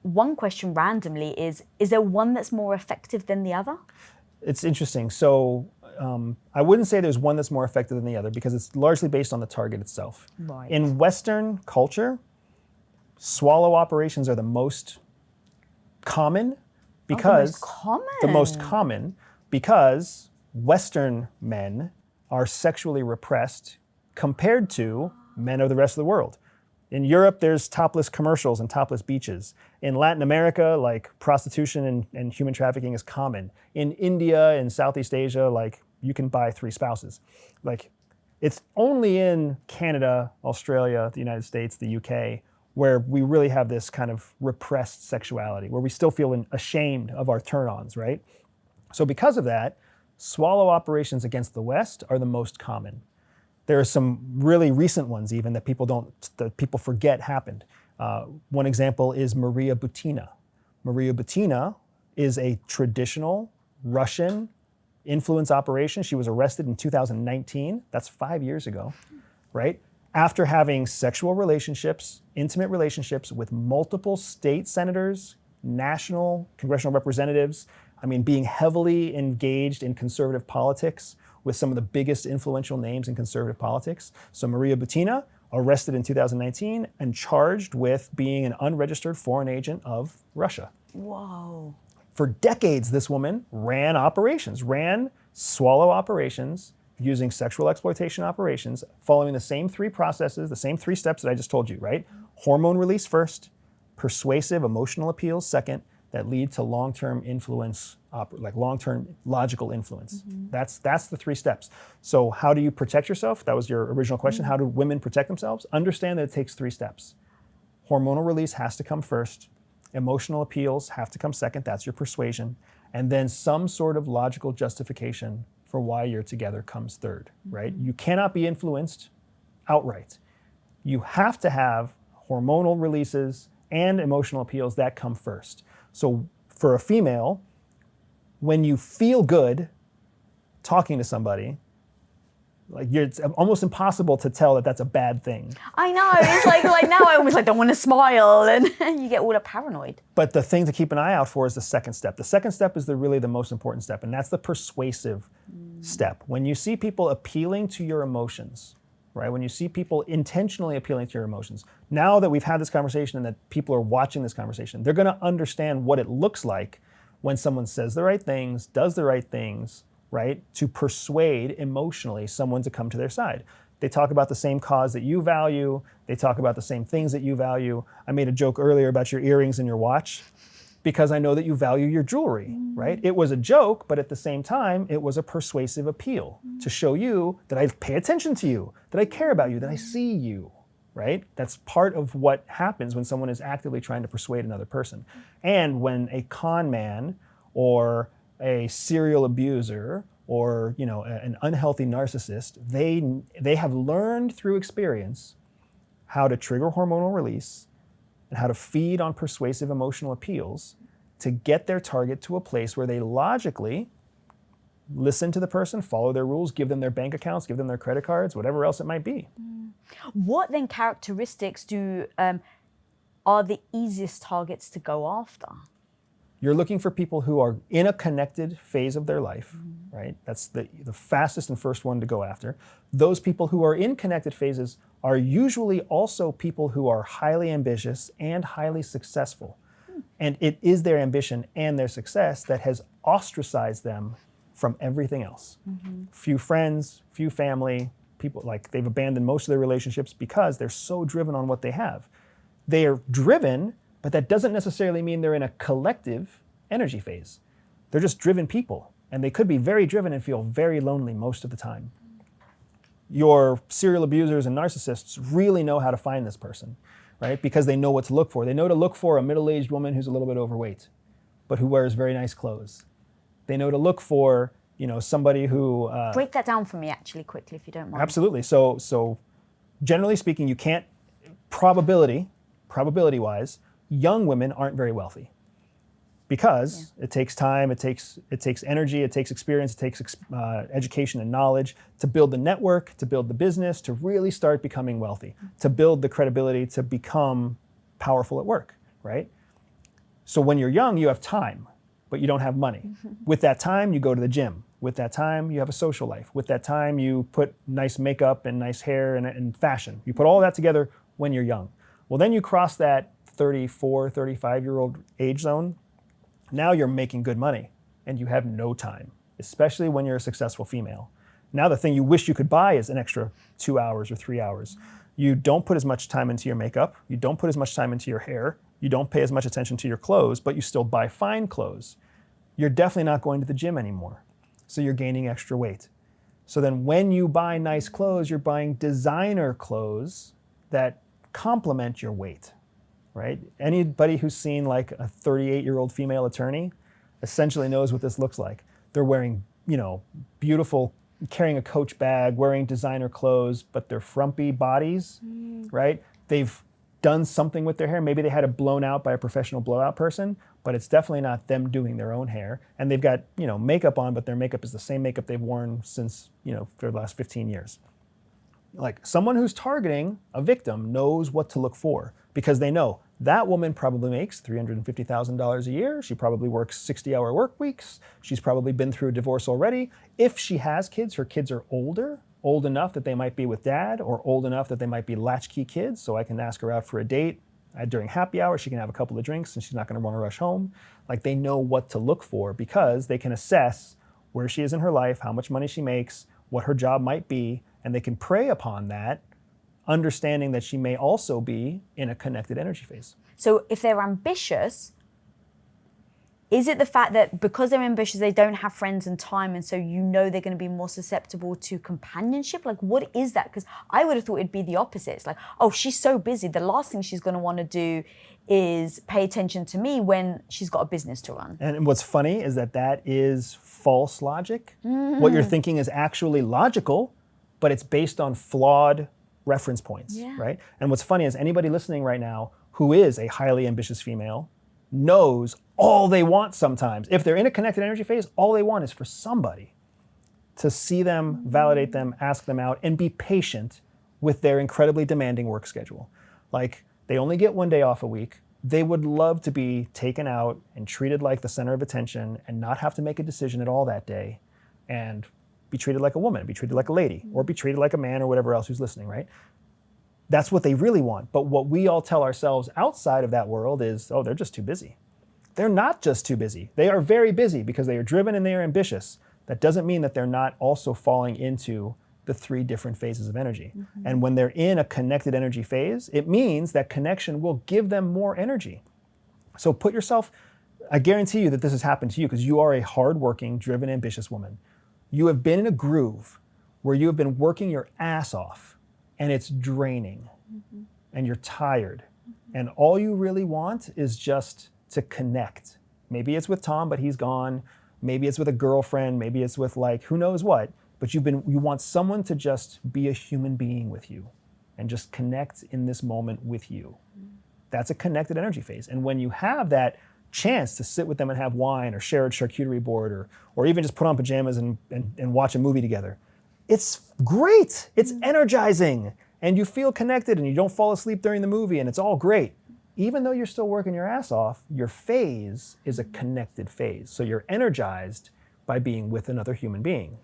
one question randomly is there one that's more effective than the other? It's interesting. So I wouldn't say there's one that's more effective than the other because it's largely based on the target itself. Right. In Western culture, swallow operations are the most common because the most common because Western men are sexually repressed compared to men of the rest of the world. In Europe, there's topless commercials and topless beaches. In Latin America, like prostitution and human trafficking is common. In India and Southeast Asia, like you can buy 3 spouses. Like it's only in Canada, Australia, the United States, the UK, where we really have this kind of repressed sexuality, where we still feel ashamed of our turn-ons, right? So because of that, swallow operations against the West are the most common. There are some really recent ones even that people forget happened. One example is Maria Butina. Maria Butina is a traditional Russian influence operation. She was arrested in 2019. That's 5 years ago, right? After having sexual relationships, intimate relationships with multiple state senators, national congressional representatives, I mean, being heavily engaged in conservative politics with some of the biggest influential names in conservative politics. So Maria Butina, arrested in 2019 and charged with being an unregistered foreign agent of Russia. Whoa. For decades, this woman ran swallow operations using sexual exploitation operations, following the same 3 processes, the same 3 steps that I just told you, right? Hormone release first, persuasive emotional appeals second, that lead to long-term influence, like long-term logical influence. That's the 3 steps. So how do you protect yourself? That was your original question. How do women protect themselves? Understand that it takes 3 steps. Hormonal release has to come first. Emotional appeals have to come second. That's your persuasion. And then some sort of logical justification for why you're together comes third, right? You cannot be influenced outright. You have to have hormonal releases and emotional appeals that come first. So for a female, when you feel good talking to somebody, it's almost impossible to tell that that's a bad thing. I know. It's like now I almost don't want to smile, and you get all paranoid. But the thing to keep an eye out for is the second step. The second step is really the most important step, and that's the persuasive step. When you see people appealing to your emotions, right? When you see people intentionally appealing to your emotions, now that we've had this conversation and that people are watching this conversation, they're going to understand what it looks like when someone says the right things, does the right things, right? To persuade emotionally someone to come to their side. They talk about the same cause that you value. They talk about the same things that you value. I made a joke earlier about your earrings and your watch because I know that you value your jewelry, right? It was a joke, but at the same time, it was a persuasive appeal to show you that I pay attention to you, that I care about you, that I see you, right? That's part of what happens when someone is actively trying to persuade another person. And when a con man or a serial abuser or an unhealthy narcissist, they have learned through experience how to trigger hormonal release and how to feed on persuasive emotional appeals to get their target to a place where they logically listen to the person, follow their rules, give them their bank accounts, give them their credit cards, whatever else it might be. What then characteristics are the easiest targets to go after? You're looking for people who are in a connected phase of their life, right? That's the fastest and first one to go after. Those people who are in connected phases are usually also people who are highly ambitious and highly successful. And it is their ambition and their success that has ostracized them from everything else. Few friends, few family, people they've abandoned most of their relationships because they're so driven on what they have. They are driven, but that doesn't necessarily mean they're in a collective energy phase. They're just driven people, and they could be very driven and feel very lonely most of the time. Your serial abusers and narcissists really know how to find this person, right? Because they know what to look for. They know to look for a middle-aged woman who's a little bit overweight, but who wears very nice clothes. They know to look for, somebody who... Break that down for me, actually, quickly, if you don't mind. Absolutely. So generally speaking, you can't, probability-wise, young women aren't very wealthy because it takes time, it takes energy, it takes experience, it takes education and knowledge to build the network, to build the business, to really start becoming wealthy, to build the credibility, to become powerful at work, right? So when you're young, you have time, but you don't have money. With that time, you go to the gym. With that time, you have a social life. With that time, you put nice makeup and nice hair and fashion. You put all that together when you're young. Well, then you cross that 34, 35-year-old age zone. Now you're making good money and you have no time, especially when you're a successful female. Now the thing you wish you could buy is an extra 2 hours or 3 hours. You don't put as much time into your makeup. You don't put as much time into your hair. You don't pay as much attention to your clothes, but you still buy fine clothes. You're definitely not going to the gym anymore. So you're gaining extra weight. So then when you buy nice clothes, you're buying designer clothes that complement your weight. Right? Anybody who's seen a 38-year-old female attorney essentially knows what this looks like. They're wearing, beautiful, carrying a Coach bag, wearing designer clothes, but they're frumpy bodies, right? They've done something with their hair. Maybe they had it blown out by a professional blowout person, but it's definitely not them doing their own hair. And they've got, makeup on, but their makeup is the same makeup they've worn since, for the last 15 years. Someone who's targeting a victim knows what to look for because they know that woman probably makes $350,000 a year. She probably works 60-hour work weeks. She's probably been through a divorce already. If she has kids, her kids are old enough that they might be with dad or old enough that they might be latchkey kids, so I can ask her out for a date. During happy hour, she can have a couple of drinks and she's not going to want to rush home. They know what to look for because they can assess where she is in her life, how much money she makes, what her job might be, and they can prey upon that, understanding that she may also be in a connected energy phase. So if they're ambitious, is it the fact that because they're ambitious, they don't have friends and time, and so they're going to be more susceptible to companionship? What is that? Because I would have thought it'd be the opposite. It's oh, she's so busy. The last thing she's going to want to do is pay attention to me when she's got a business to run. And what's funny is that is false logic. What you're thinking is actually logical, but it's based on flawed reference points, right? And what's funny is anybody listening right now who is a highly ambitious female, knows all they want sometimes. If they're in a connected energy phase, all they want is for somebody to see them, validate them, ask them out, and be patient with their incredibly demanding work schedule. Like, they only get 1 day off a week. They would love to be taken out and treated like the center of attention and not have to make a decision at all that day and be treated like a woman, be treated like a lady, or be treated like a man or whatever else who's listening, right? That's what they really want. But what we all tell ourselves outside of that world is, oh, they're just too busy. They're not just too busy. They are very busy because they are driven and they are ambitious. That doesn't mean that they're not also falling into the 3 different phases of energy. And when they're in a connected energy phase, it means that connection will give them more energy. So put yourself, I guarantee you that this has happened to you because you are a hardworking, driven, ambitious woman. You have been in a groove where you have been working your ass off and it's draining and you're tired. And all you really want is just to connect. Maybe it's with Tom, but he's gone. Maybe it's with a girlfriend. Maybe it's with, like, who knows what. But you want someone to just be a human being with you and just connect in this moment with you. That's a connected energy phase. And when you have that chance to sit with them and have wine or share a charcuterie board or even just put on pajamas and watch a movie together, it's great. It's energizing. And you feel connected and you don't fall asleep during the movie and it's all great. Even though you're still working your ass off, your phase is a connected phase. So you're energized by being with another human being.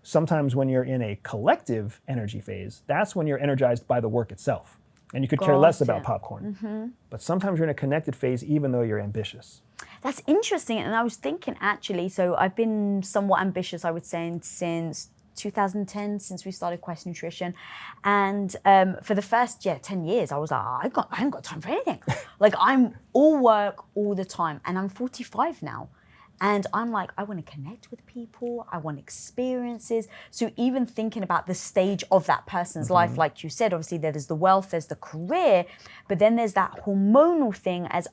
Sometimes when you're in a collective energy phase, that's when you're energized by the work itself. And you could care less about popcorn. But sometimes you're in a connected phase even though you're ambitious. That's interesting. And I was thinking, actually, so I've been somewhat ambitious, I would say, since 2010, since we started Quest Nutrition. And for the first 10 years, I was like, I haven't got time for anything. Like, I'm all work all the time. And I'm 45 now. And I'm like, I want to connect with people. I want experiences. So even thinking about the stage of that person's life, like you said, obviously there's the wealth, there's the career, but then there's that hormonal thing. As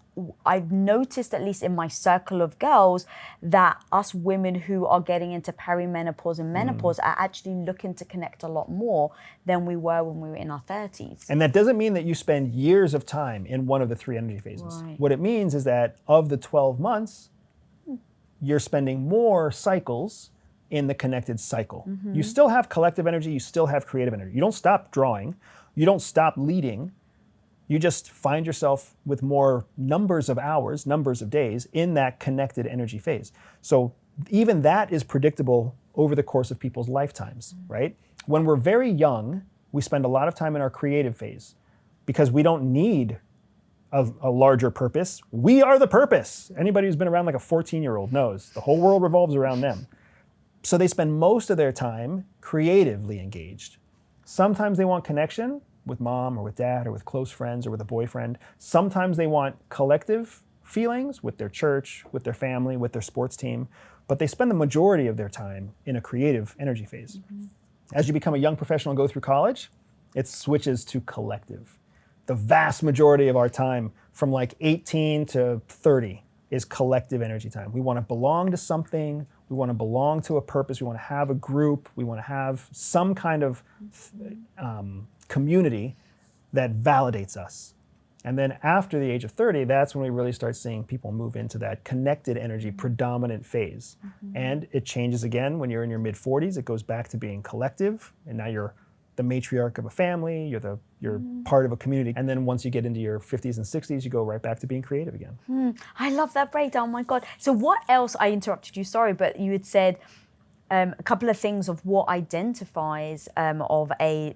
I've noticed, at least in my circle of girls, that us women who are getting into perimenopause and menopause are actually looking to connect a lot more than we were when we were in our 30s. And that doesn't mean that you spend years of time in one of the 3 energy phases. Right. What it means is that of the 12 months, you're spending more cycles in the connected cycle. You still have collective energy, you still have creative energy. You don't stop drawing, you don't stop leading, you just find yourself with more numbers of hours, numbers of days in that connected energy phase. So even that is predictable over the course of people's lifetimes, right? When we're very young, we spend a lot of time in our creative phase because we don't need a larger purpose. We are the purpose. Anybody who's been around like a 14-year-old knows the whole world revolves around them. So they spend most of their time creatively engaged. Sometimes they want connection with mom or with dad or with close friends or with a boyfriend. Sometimes they want collective feelings with their church, with their family, with their sports team, but they spend the majority of their time in a creative energy phase. As you become a young professional and go through college, it switches to collective. The vast majority of our time from like 18 to 30 is collective energy time. We want to belong to something. We want to belong to a purpose. We want to have a group. We want to have some kind of community that validates us. And then after the age of 30, that's when we really start seeing people move into that connected energy predominant phase. And it changes again when you're in your mid 40s. It goes back to being collective. And now you're the matriarch of a family, you're part of a community. And then once you get into your 50s and 60s, you go right back to being creative again. I love that breakdown, my God. So what else, I interrupted you, sorry, but you had said a couple of things of what identifies of a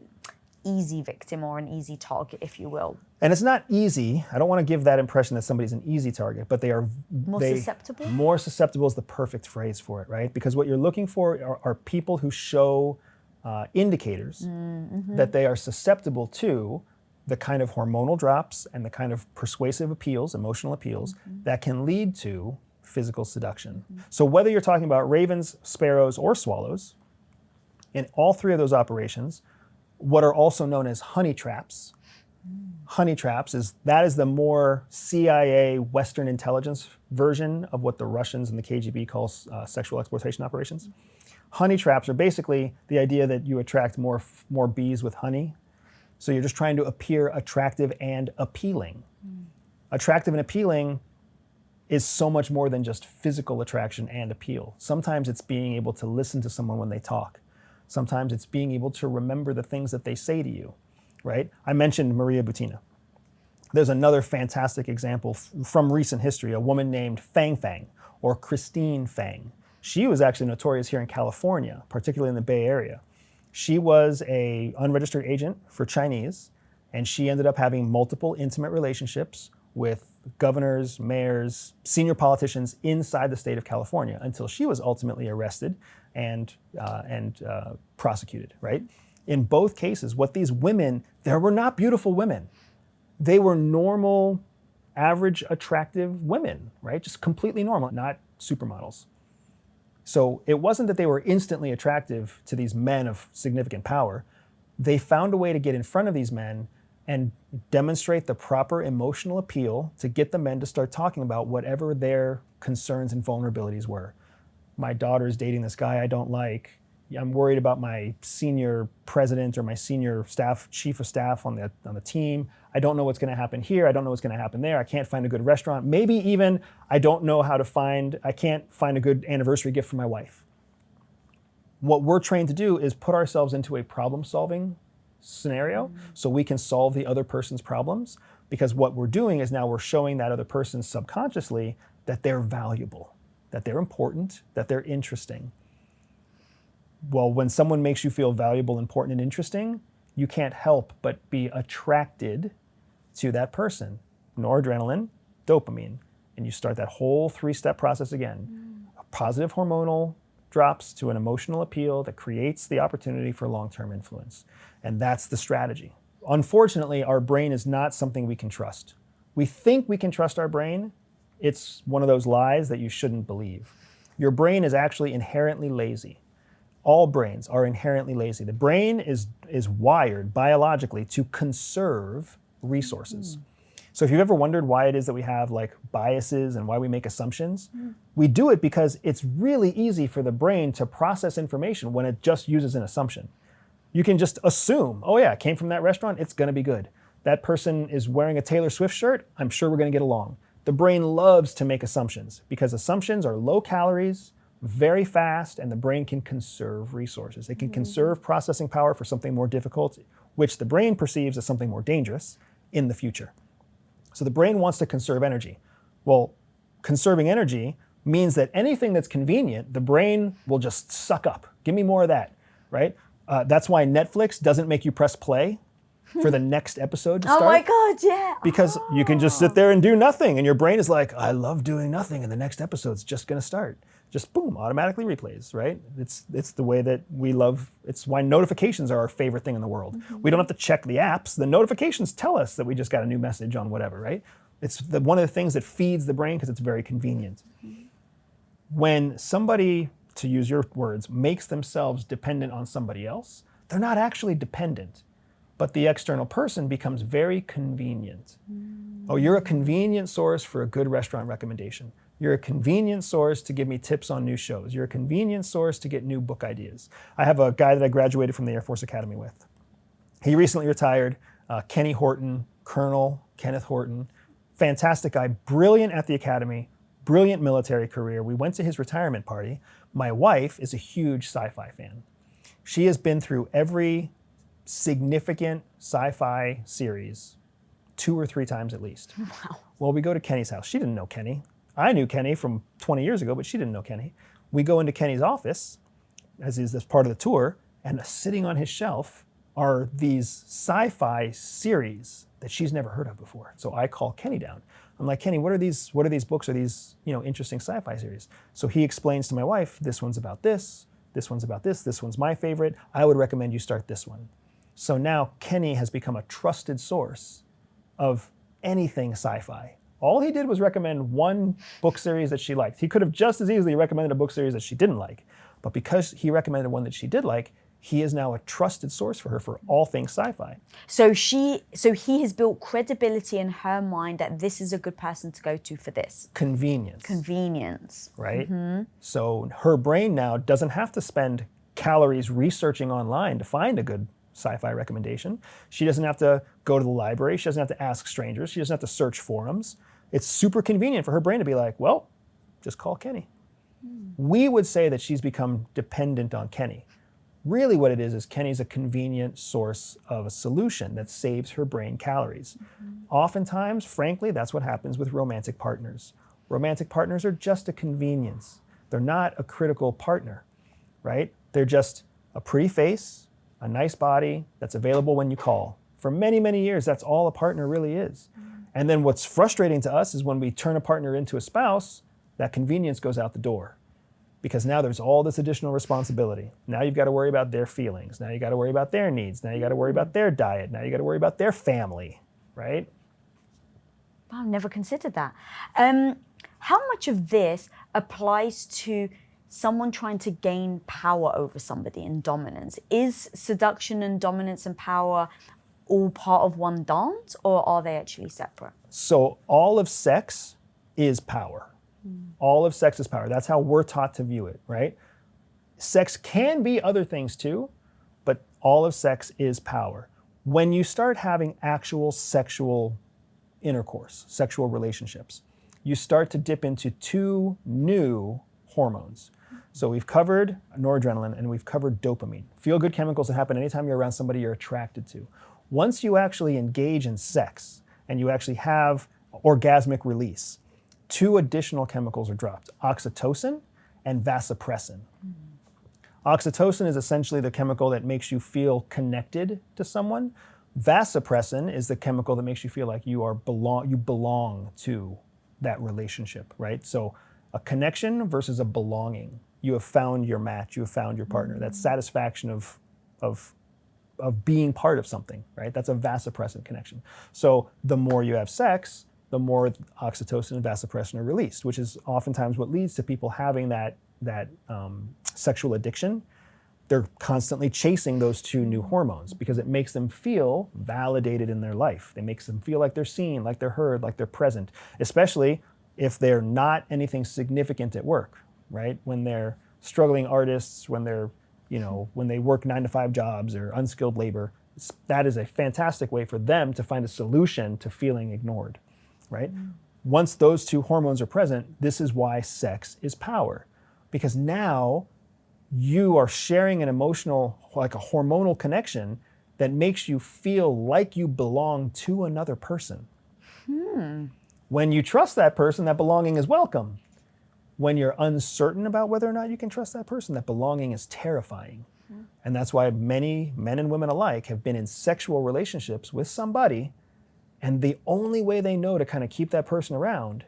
easy victim or an easy target, if you will. And it's not easy. I don't want to give that impression that somebody's an easy target, but they are susceptible? More susceptible is the perfect phrase for it, right? Because what you're looking for are people who show indicators that they are susceptible to the kind of hormonal drops and the kind of persuasive appeals, emotional appeals, that can lead to physical seduction. So whether you're talking about ravens, sparrows, or swallows, in all 3 of those operations, what are also known as honey traps. Honey traps is the more CIA Western intelligence version of what the Russians and the KGB calls sexual exploitation operations. Honey traps are basically the idea that you attract more bees with honey. So you're just trying to appear attractive and appealing. Attractive and appealing is so much more than just physical attraction and appeal. Sometimes it's being able to listen to someone when they talk. Sometimes it's being able to remember the things that they say to you, right? I mentioned Maria Butina. There's another fantastic example from recent history, a woman named Fang Fang, or Christine Fang. She was actually notorious here in California, particularly in the Bay Area. She was an unregistered agent for Chinese, and she ended up having multiple intimate relationships with governors, mayors, senior politicians inside the state of California until she was ultimately arrested and prosecuted, right? In both cases, what these women, there were not beautiful women. They were normal, average, attractive women, right? Just completely normal, not supermodels. So it wasn't that they were instantly attractive to these men of significant power. They found a way to get in front of these men and demonstrate the proper emotional appeal to get the men to start talking about whatever their concerns and vulnerabilities were. My daughter's dating this guy I don't like. I'm worried about my senior president or my senior chief of staff on the team. I don't know what's going to happen here. I don't know what's going to happen there. I can't find a good restaurant. Maybe even I can't find a good anniversary gift for my wife. What we're trained to do is put ourselves into a problem-solving scenario so we can solve the other person's problems, because what we're doing is now we're showing that other person subconsciously that they're valuable, that they're important, that they're interesting. Well, when someone makes you feel valuable, important, and interesting, you can't help but be attracted to that person. Noradrenaline, dopamine, and you start that whole 3-step process again. A positive hormonal drops to an emotional appeal that creates the opportunity for long-term influence. And that's the strategy. Unfortunately, our brain is not something we can trust. We think we can trust our brain. It's one of those lies that you shouldn't believe. Your brain is actually inherently lazy. All brains are inherently lazy. The brain is wired biologically to conserve resources. So if you've ever wondered why it is that we have like biases and why we make assumptions, we do it because it's really easy for the brain to process information when it just uses an assumption. You can just assume, oh yeah, it came from that restaurant, it's gonna be good. That person is wearing a Taylor Swift shirt, I'm sure we're gonna get along. The brain loves to make assumptions because assumptions are low calories, very fast, and the brain can conserve resources. It can conserve processing power for something more difficult, which the brain perceives as something more dangerous in the future. So the brain wants to conserve energy. Well, conserving energy means that anything that's convenient, the brain will just suck up. Give me more of that, right? That's why Netflix doesn't make you press play for the next episode to start. Oh my God, yeah. Because you can just sit there and do nothing, and your brain is like, I love doing nothing, and the next episode's just gonna start. Just boom, automatically replays, right? It's the way that we love, it's why notifications are our favorite thing in the world. We don't have to check the apps. The notifications tell us that we just got a new message on whatever, right? It's one of the things that feeds the brain because it's very convenient. When somebody, to use your words, makes themselves dependent on somebody else, they're not actually dependent, but the external person becomes very convenient. Oh, you're a convenient source for a good restaurant recommendation. You're a convenient source to give me tips on new shows. You're a convenient source to get new book ideas. I have a guy that I graduated from the Air Force Academy with. He recently retired, Kenny Horton, Colonel Kenneth Horton. Fantastic guy, brilliant at the academy, brilliant military career. We went to his retirement party. My wife is a huge sci-fi fan. She has been through every significant sci-fi series 2 or 3 times at least. Wow. Well, we go to Kenny's house. She didn't know Kenny. I knew Kenny from 20 years ago, but she didn't know Kenny. We go into Kenny's office, as part of the tour, and sitting on his shelf are these sci-fi series that she's never heard of before. So I call Kenny down. I'm like, Kenny, what are these books? Are these, interesting sci-fi series? So he explains to my wife, this one's about this one's about this one's my favorite. I would recommend you start this one. So now Kenny has become a trusted source of anything sci-fi. All he did was recommend one book series that she liked. He could have just as easily recommended a book series that she didn't like. But because he recommended one that she did like, he is now a trusted source for her for all things sci-fi. So he has built credibility in her mind that this is a good person to go to for this. Convenience. Right? So her brain now doesn't have to spend calories researching online to find a good sci-fi recommendation. She doesn't have to go to the library. She doesn't have to ask strangers. She doesn't have to search forums. it's super convenient for her brain to be like, well, just call Kenny. We would say that she's become dependent on Kenny. Really what it is Kenny's a convenient source of a solution that saves her brain calories. Oftentimes, frankly, that's what happens with romantic partners. Romantic partners are just a convenience. They're not a critical partner, right? They're just a pretty face, a nice body that's available when you call. For many, many years, that's all a partner really is. And then what's frustrating to us is when we turn a partner into a spouse, that convenience goes out the door. Because now there's all this additional responsibility. Now you've got to worry about their feelings. Now you got to worry about their needs. Now you got to worry about their diet. Now you got to worry about their family, right? I've never considered that. How much of this applies to someone trying to gain power over somebody and dominance? Is seduction and dominance and power all part of one dance, or are they actually separate? So all of sex is power. All of sex is power. That's how we're taught to view it, right? Sex can be other things too, but all of sex is power. When you start having actual sexual intercourse, sexual relationships, you start to dip into two new hormones. So we've covered noradrenaline and we've covered dopamine. Feel-good chemicals that happen anytime you're around somebody you're attracted to. Once you actually engage in sex and you actually have orgasmic release, two additional chemicals are dropped, oxytocin and vasopressin. Oxytocin is essentially the chemical that makes you feel connected to someone. Vasopressin is the chemical that makes you feel like you belong to that relationship, right? So a connection versus a belonging. You have found your match, you have found your partner. That satisfaction of being part of something, right? That's a vasopressin connection. So the more you have sex, the more oxytocin and vasopressin are released, which is oftentimes what leads to people having that sexual addiction. They're constantly chasing those two new hormones because it makes them feel validated in their life. It makes them feel like they're seen, like they're heard, like they're present, especially if they're not anything significant at work, right? When they're struggling artists, when they're, when they work 9-to-5 jobs or unskilled labor, that is a fantastic way for them to find a solution to feeling ignored. Right? Once those two hormones are present, this is why sex is power. Because now you are sharing an emotional, like a hormonal connection that makes you feel like you belong to another person. When you trust that person, that belonging is welcome. When you're uncertain about whether or not you can trust that person, that belonging is terrifying. And that's why many men and women alike have been in sexual relationships with somebody, and the only way they know to kind of keep that person around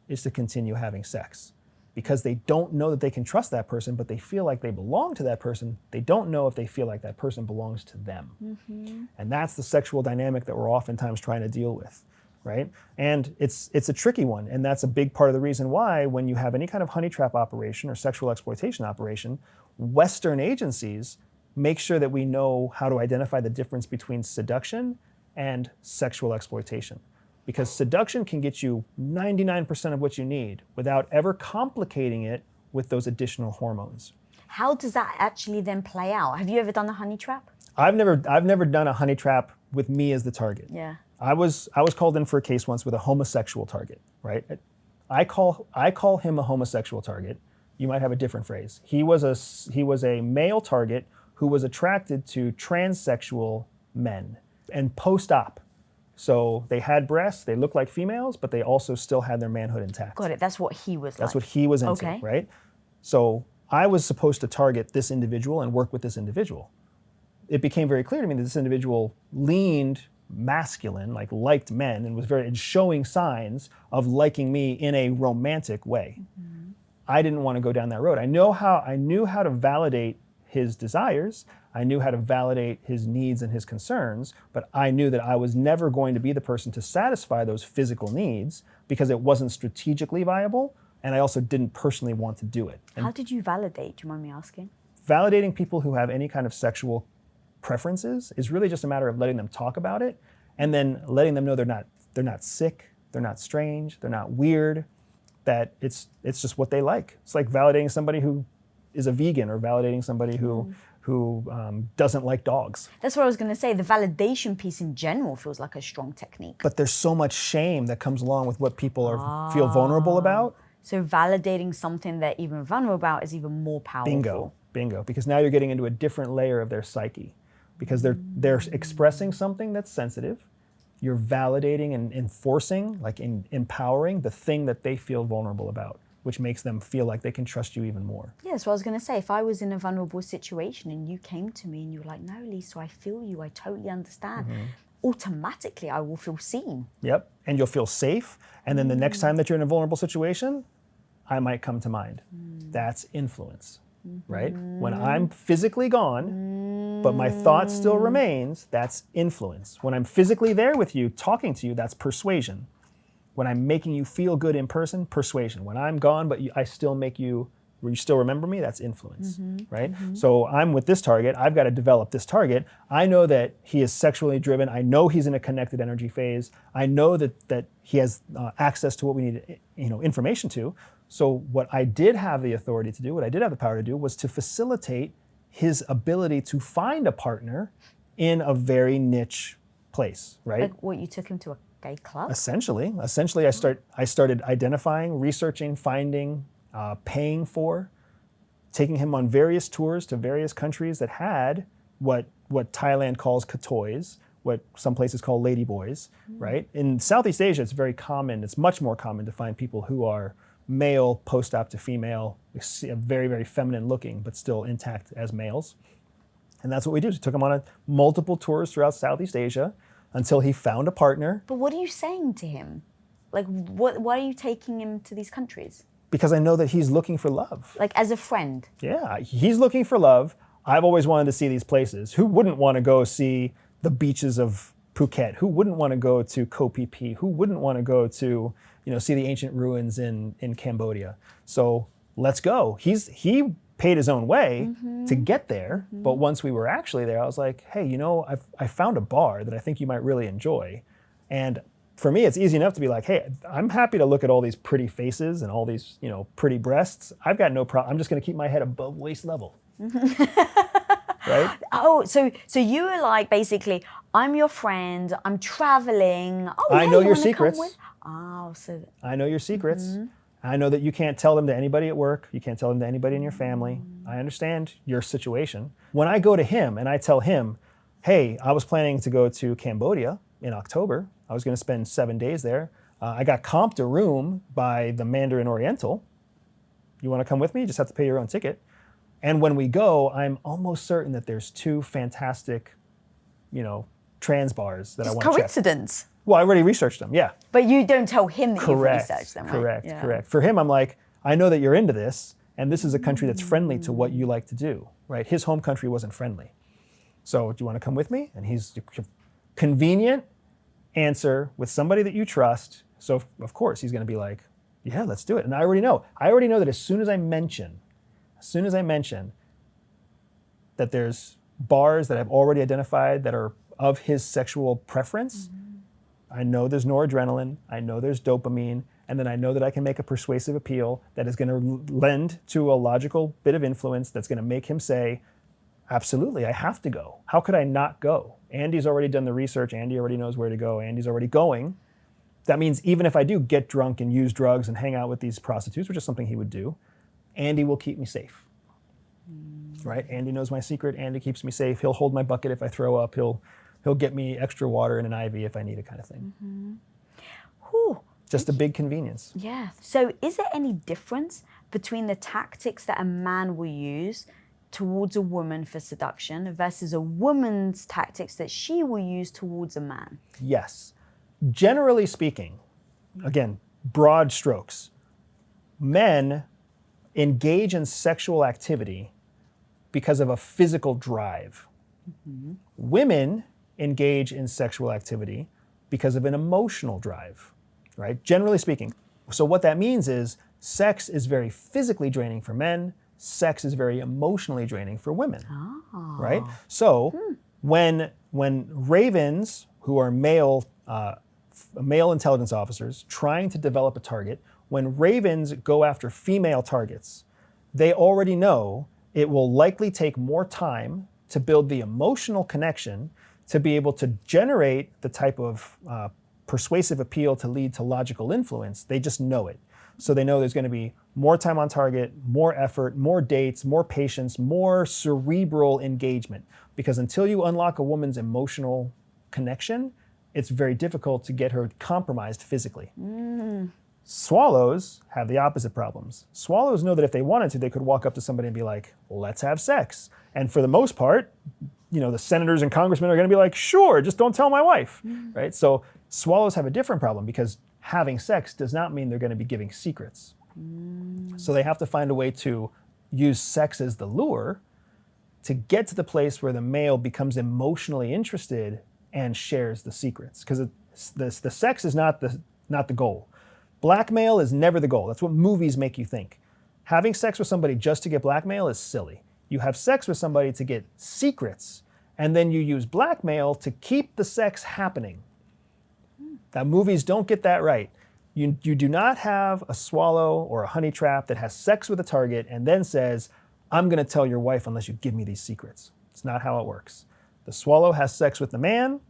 is to continue having sex. Because they don't know that they can trust that person, but they feel like they belong to that person. They don't know if they feel like that person belongs to them. And that's the sexual dynamic that we're oftentimes trying to deal with, right? And it's a tricky one, and that's a big part of the reason why when you have any kind of honey trap operation or sexual exploitation operation, Western agencies make sure that we know how to identify the difference between seduction and sexual exploitation. Because seduction can get you 99% of what you need without ever complicating it with those additional hormones. How does that actually then play out? Have you ever done a honey trap? I've never done a honey trap with me as the target. Yeah. I was called in for a case once with a homosexual target, right? I call him a homosexual target. You might have a different phrase. He was a male target who was attracted to transsexual men. And post-op. So they had breasts, they looked like females, but they also still had their manhood intact. Got it, that's what he was like. That's what he was into, right? So I was supposed to target this individual and work with this individual. It became very clear to me that this individual leaned masculine, liked men, and was showing signs of liking me in a romantic way. I didn't want to go down that road. I knew how to validate his desires. I knew how to validate his needs and his concerns, but I knew that I was never going to be the person to satisfy those physical needs because it wasn't strategically viable, and I also didn't personally want to do it. And how did you validate? Do you mind me asking? Validating people who have any kind of sexual preferences is really just a matter of letting them talk about it and then letting them know they're not sick, they're not strange, they're not weird, that it's just what they like. It's like validating somebody who is a vegan or validating somebody who who doesn't like dogs. That's what I was going to say. The validation piece in general feels like a strong technique. But there's so much shame that comes along with what people feel vulnerable about. So validating something they're even vulnerable about is even more powerful. Bingo. Because now you're getting into a different layer of their psyche. Because they're expressing something that's sensitive. You're validating and enforcing, like empowering the thing that they feel vulnerable about, which makes them feel like they can trust you even more. Yeah, that's what I was going to say. If I was in a vulnerable situation and you came to me and you were like, no, Lisa, I feel you, I totally understand. Automatically, I will feel seen. Yep, and you'll feel safe. And then the next time that you're in a vulnerable situation, I might come to mind. That's influence, right? When I'm physically gone, but my thought still remains, that's influence. When I'm physically there with you, talking to you, that's persuasion. When I'm making you feel good in person, persuasion. When I'm gone, but I still make you, you still remember me, that's influence, right? So I'm with this target, I've got to develop this target. I know that he is sexually driven. I know he's in a connected energy phase. I know that he has access to what we need, information to. So what I did have the authority to do, what I did have the power to do, was to facilitate his ability to find a partner in a very niche place, right? Like what, you took him to a gay club? Essentially, I started identifying, researching, finding, paying for, taking him on various tours to various countries that had what Thailand calls katoys, what some places call ladyboys, right? In Southeast Asia, it's very common. It's much more common to find people who are male, post-op to female, very, very feminine looking, but still intact as males. And that's what we did. We took him on multiple tours throughout Southeast Asia until he found a partner. But what are you saying to him? Like, why are you taking him to these countries? Because I know that he's looking for love. Like, as a friend? Yeah, he's looking for love. I've always wanted to see these places. Who wouldn't want to go see the beaches of Phuket? Who wouldn't want to go to Koh Phi Phi? Who wouldn't want to go to, see the ancient ruins in Cambodia? So let's go. He paid his own way to get there, but once we were actually there, I was like, hey, I found a bar that I think you might really enjoy. And for me, it's easy enough to be like, hey, I'm happy to look at all these pretty faces and all these, pretty breasts. I've got no problem. I'm just going to keep my head above waist level. Right? Oh, so you were like, basically, I'm your friend, I'm traveling. Oh, I yeah, know you your wanna secrets. come with? Oh, so. I know your secrets. I know that you can't tell them to anybody at work. You can't tell them to anybody in your family. I understand your situation. When I go to him and I tell him, hey, I was planning to go to Cambodia in October. I was going to spend 7 days there. I got comped a room by the Mandarin Oriental. You want to come with me? You just have to pay your own ticket. And when we go, I'm almost certain that there's 2 fantastic, trans bars that I want to check. Coincidence. Well, I already researched them, yeah. But you don't tell him that you've Correct, researched them, right? correct. For him, I'm like, I know that you're into this, and this is a country that's friendly to what you like to do, right? His home country wasn't friendly. So do you want to come with me? And he's convenient answer with somebody that you trust. So of course he's going to be like, yeah, let's do it. And I already know that as soon as I mention that there's bars that I've already identified that are of his sexual preference, I know there's noradrenaline, I know there's dopamine, and then I know that I can make a persuasive appeal that is going to lend to a logical bit of influence that's going to make him say, absolutely, I have to go. How could I not go? Andy's already done the research. Andy already knows where to go. Andy's already going. That means even if I do get drunk and use drugs and hang out with these prostitutes, which is something he would do, Andy will keep me safe, right? Andy knows my secret. Andy keeps me safe. He'll hold my bucket if I throw up. He'll get me extra water and an IV if I need it, kind of thing. Just a big convenience. Yeah. So is there any difference between the tactics that a man will use towards a woman for seduction versus a woman's tactics that she will use towards a man? Yes. Generally speaking, again, broad strokes, men engage in sexual activity because of a physical drive. Women engage in sexual activity because of an emotional drive, right? Generally speaking. So what that means is sex is very physically draining for men. Sex is very emotionally draining for women, right? So when ravens, who are male intelligence officers trying to develop a target, when ravens go after female targets, they already know it will likely take more time to build the emotional connection to be able to generate the type of persuasive appeal to lead to logical influence. They just know it. So they know there's going to be more time on target, more effort, more dates, more patience, more cerebral engagement. Because until you unlock a woman's emotional connection, it's very difficult to get her compromised physically. Swallows have the opposite problems. Swallows know that if they wanted to, they could walk up to somebody and be like, let's have sex. And for the most part, the senators and congressmen are going to be like, sure, just don't tell my wife, right? So swallows have a different problem because having sex does not mean they're going to be giving secrets. So they have to find a way to use sex as the lure to get to the place where the male becomes emotionally interested and shares the secrets. Because the sex is not the goal. Blackmail is never the goal. That's what movies make you think. Having sex with somebody just to get blackmail is silly. You have sex with somebody to get secrets, and then you use blackmail to keep the sex happening. Now, movies don't get that right. You do not have a swallow or a honey trap that has sex with a target and then says, I'm going to tell your wife unless you give me these secrets. It's not how it works. The swallow has sex with the man,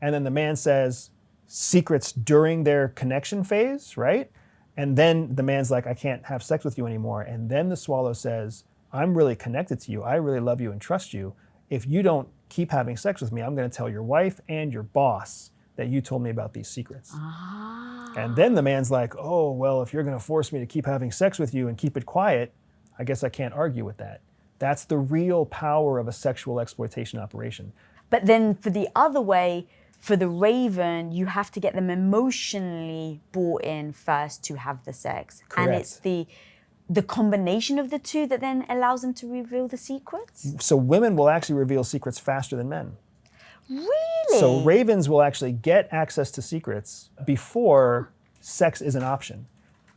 and then the man says secrets during their connection phase, right? And then the man's like, I can't have sex with you anymore. And then the swallow says, I'm really connected to you. I really love you and trust you. If you don't keep having sex with me, I'm going to tell your wife and your boss that you told me about these secrets. And then the man's like, oh, well, if you're going to force me to keep having sex with you and keep it quiet, I guess I can't argue with that. That's the real power of a sexual exploitation operation. But then for the other way, for the raven, you have to get them emotionally brought in first to have the sex. Correct. And it's the combination of the two that then allows them to reveal the secrets? So women will actually reveal secrets faster than men. Really? So ravens will actually get access to secrets before sex is an option.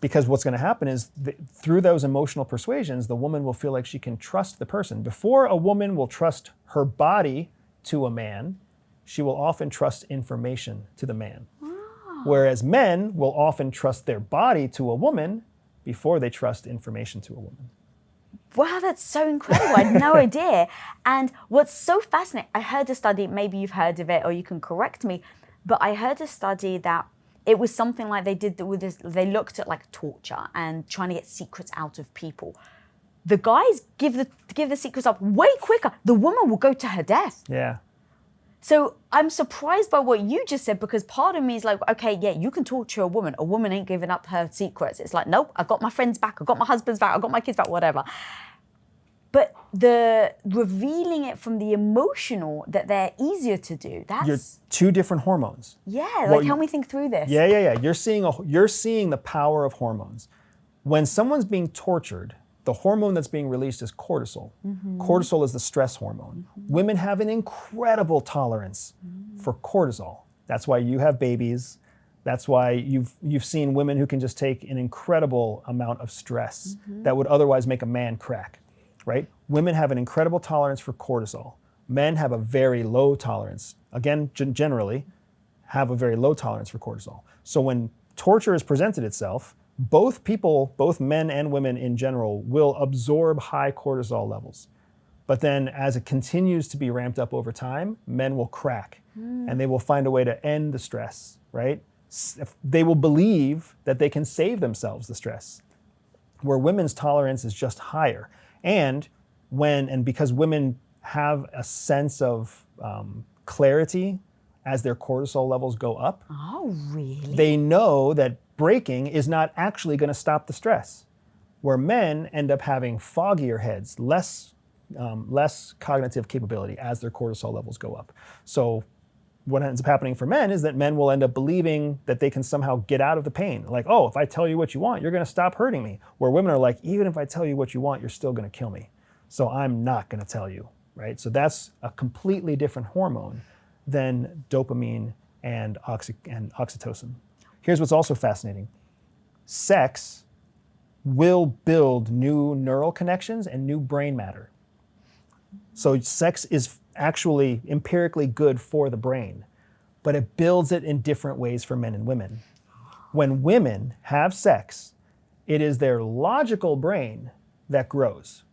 Because what's going to happen is through those emotional persuasions, the woman will feel like she can trust the person. Before a woman will trust her body to a man, she will often trust information to the man. Whereas men will often trust their body to a woman before they trust information to a woman. Wow, that's so incredible. I had no idea. And what's so fascinating, I heard a study, maybe you've heard of it or you can correct me, but I heard a study that it was something like they did with this, they looked at like torture and trying to get secrets out of people. The guys give the secrets up way quicker. The woman will go to her death. Yeah. So I'm surprised by what you just said, because part of me is like, okay, yeah, you can torture a woman. A woman ain't giving up her secrets. It's like, nope, I got my friends back. I got my husband's back. I got my kids back, whatever. But the revealing it from the emotional, that they're easier to do, that's... You're two different hormones. Yeah, like help me think through this. Yeah. You're seeing the power of hormones. When someone's being tortured, the hormone that's being released is cortisol. Cortisol is the stress hormone. Women have an incredible tolerance for cortisol. That's why you have babies. That's why you've seen women who can just take an incredible amount of stress that would otherwise make a man crack, right? Women have an incredible tolerance for cortisol. Men have a very low tolerance. Again, generally, have a very low tolerance for cortisol. So when torture is presented itself, both people, both men and women in general, will absorb high cortisol levels. But then as it continues to be ramped up over time, men will crack and they will find a way to end the stress, right? They will believe that they can save themselves the stress, where women's tolerance is just higher. And because women have a sense of clarity as their cortisol levels go up. Oh, really? They know that breaking is not actually going to stop the stress, where men end up having foggier heads, less cognitive capability as their cortisol levels go up. So what ends up happening for men is that men will end up believing that they can somehow get out of the pain. Like, oh, if I tell you what you want, you're going to stop hurting me. Where women are like, even if I tell you what you want, you're still going to kill me. So I'm not going to tell you, right? So that's a completely different hormone than dopamine and oxytocin. Here's what's also fascinating. Sex will build new neural connections and new brain matter. So sex is actually empirically good for the brain, but it builds it in different ways for men and women. When women have sex, it is their logical brain that grows.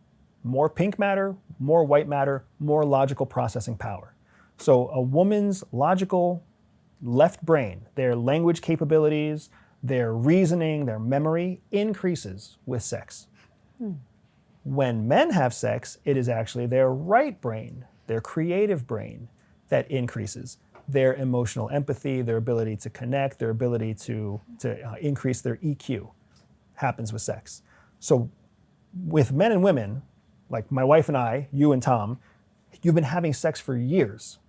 more pink matter, more white matter, more logical processing power. So a woman's logical left brain, their language capabilities, their reasoning, their memory increases with sex. When men have sex, it is actually their right brain, their creative brain, that increases. Their emotional empathy, their ability to connect, their ability to increase their EQ happens with sex. So with men and women, like my wife and I, you and Tom, you've been having sex for years.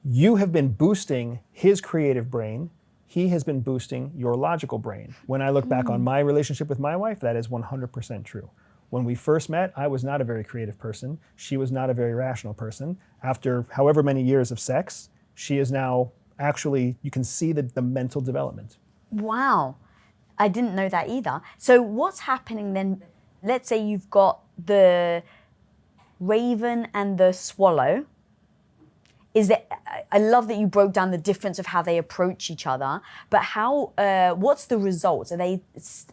You have been boosting his creative brain. He has been boosting your logical brain. When I look back on my relationship with my wife, that is 100% true. When we first met, I was not a very creative person. She was not a very rational person. After however many years of sex, she is now actually, you can see the mental development. Wow. I didn't know that either. So what's happening then? Let's say you've got the raven and the swallow. I love that you broke down the difference of how they approach each other, but what's the results? Are they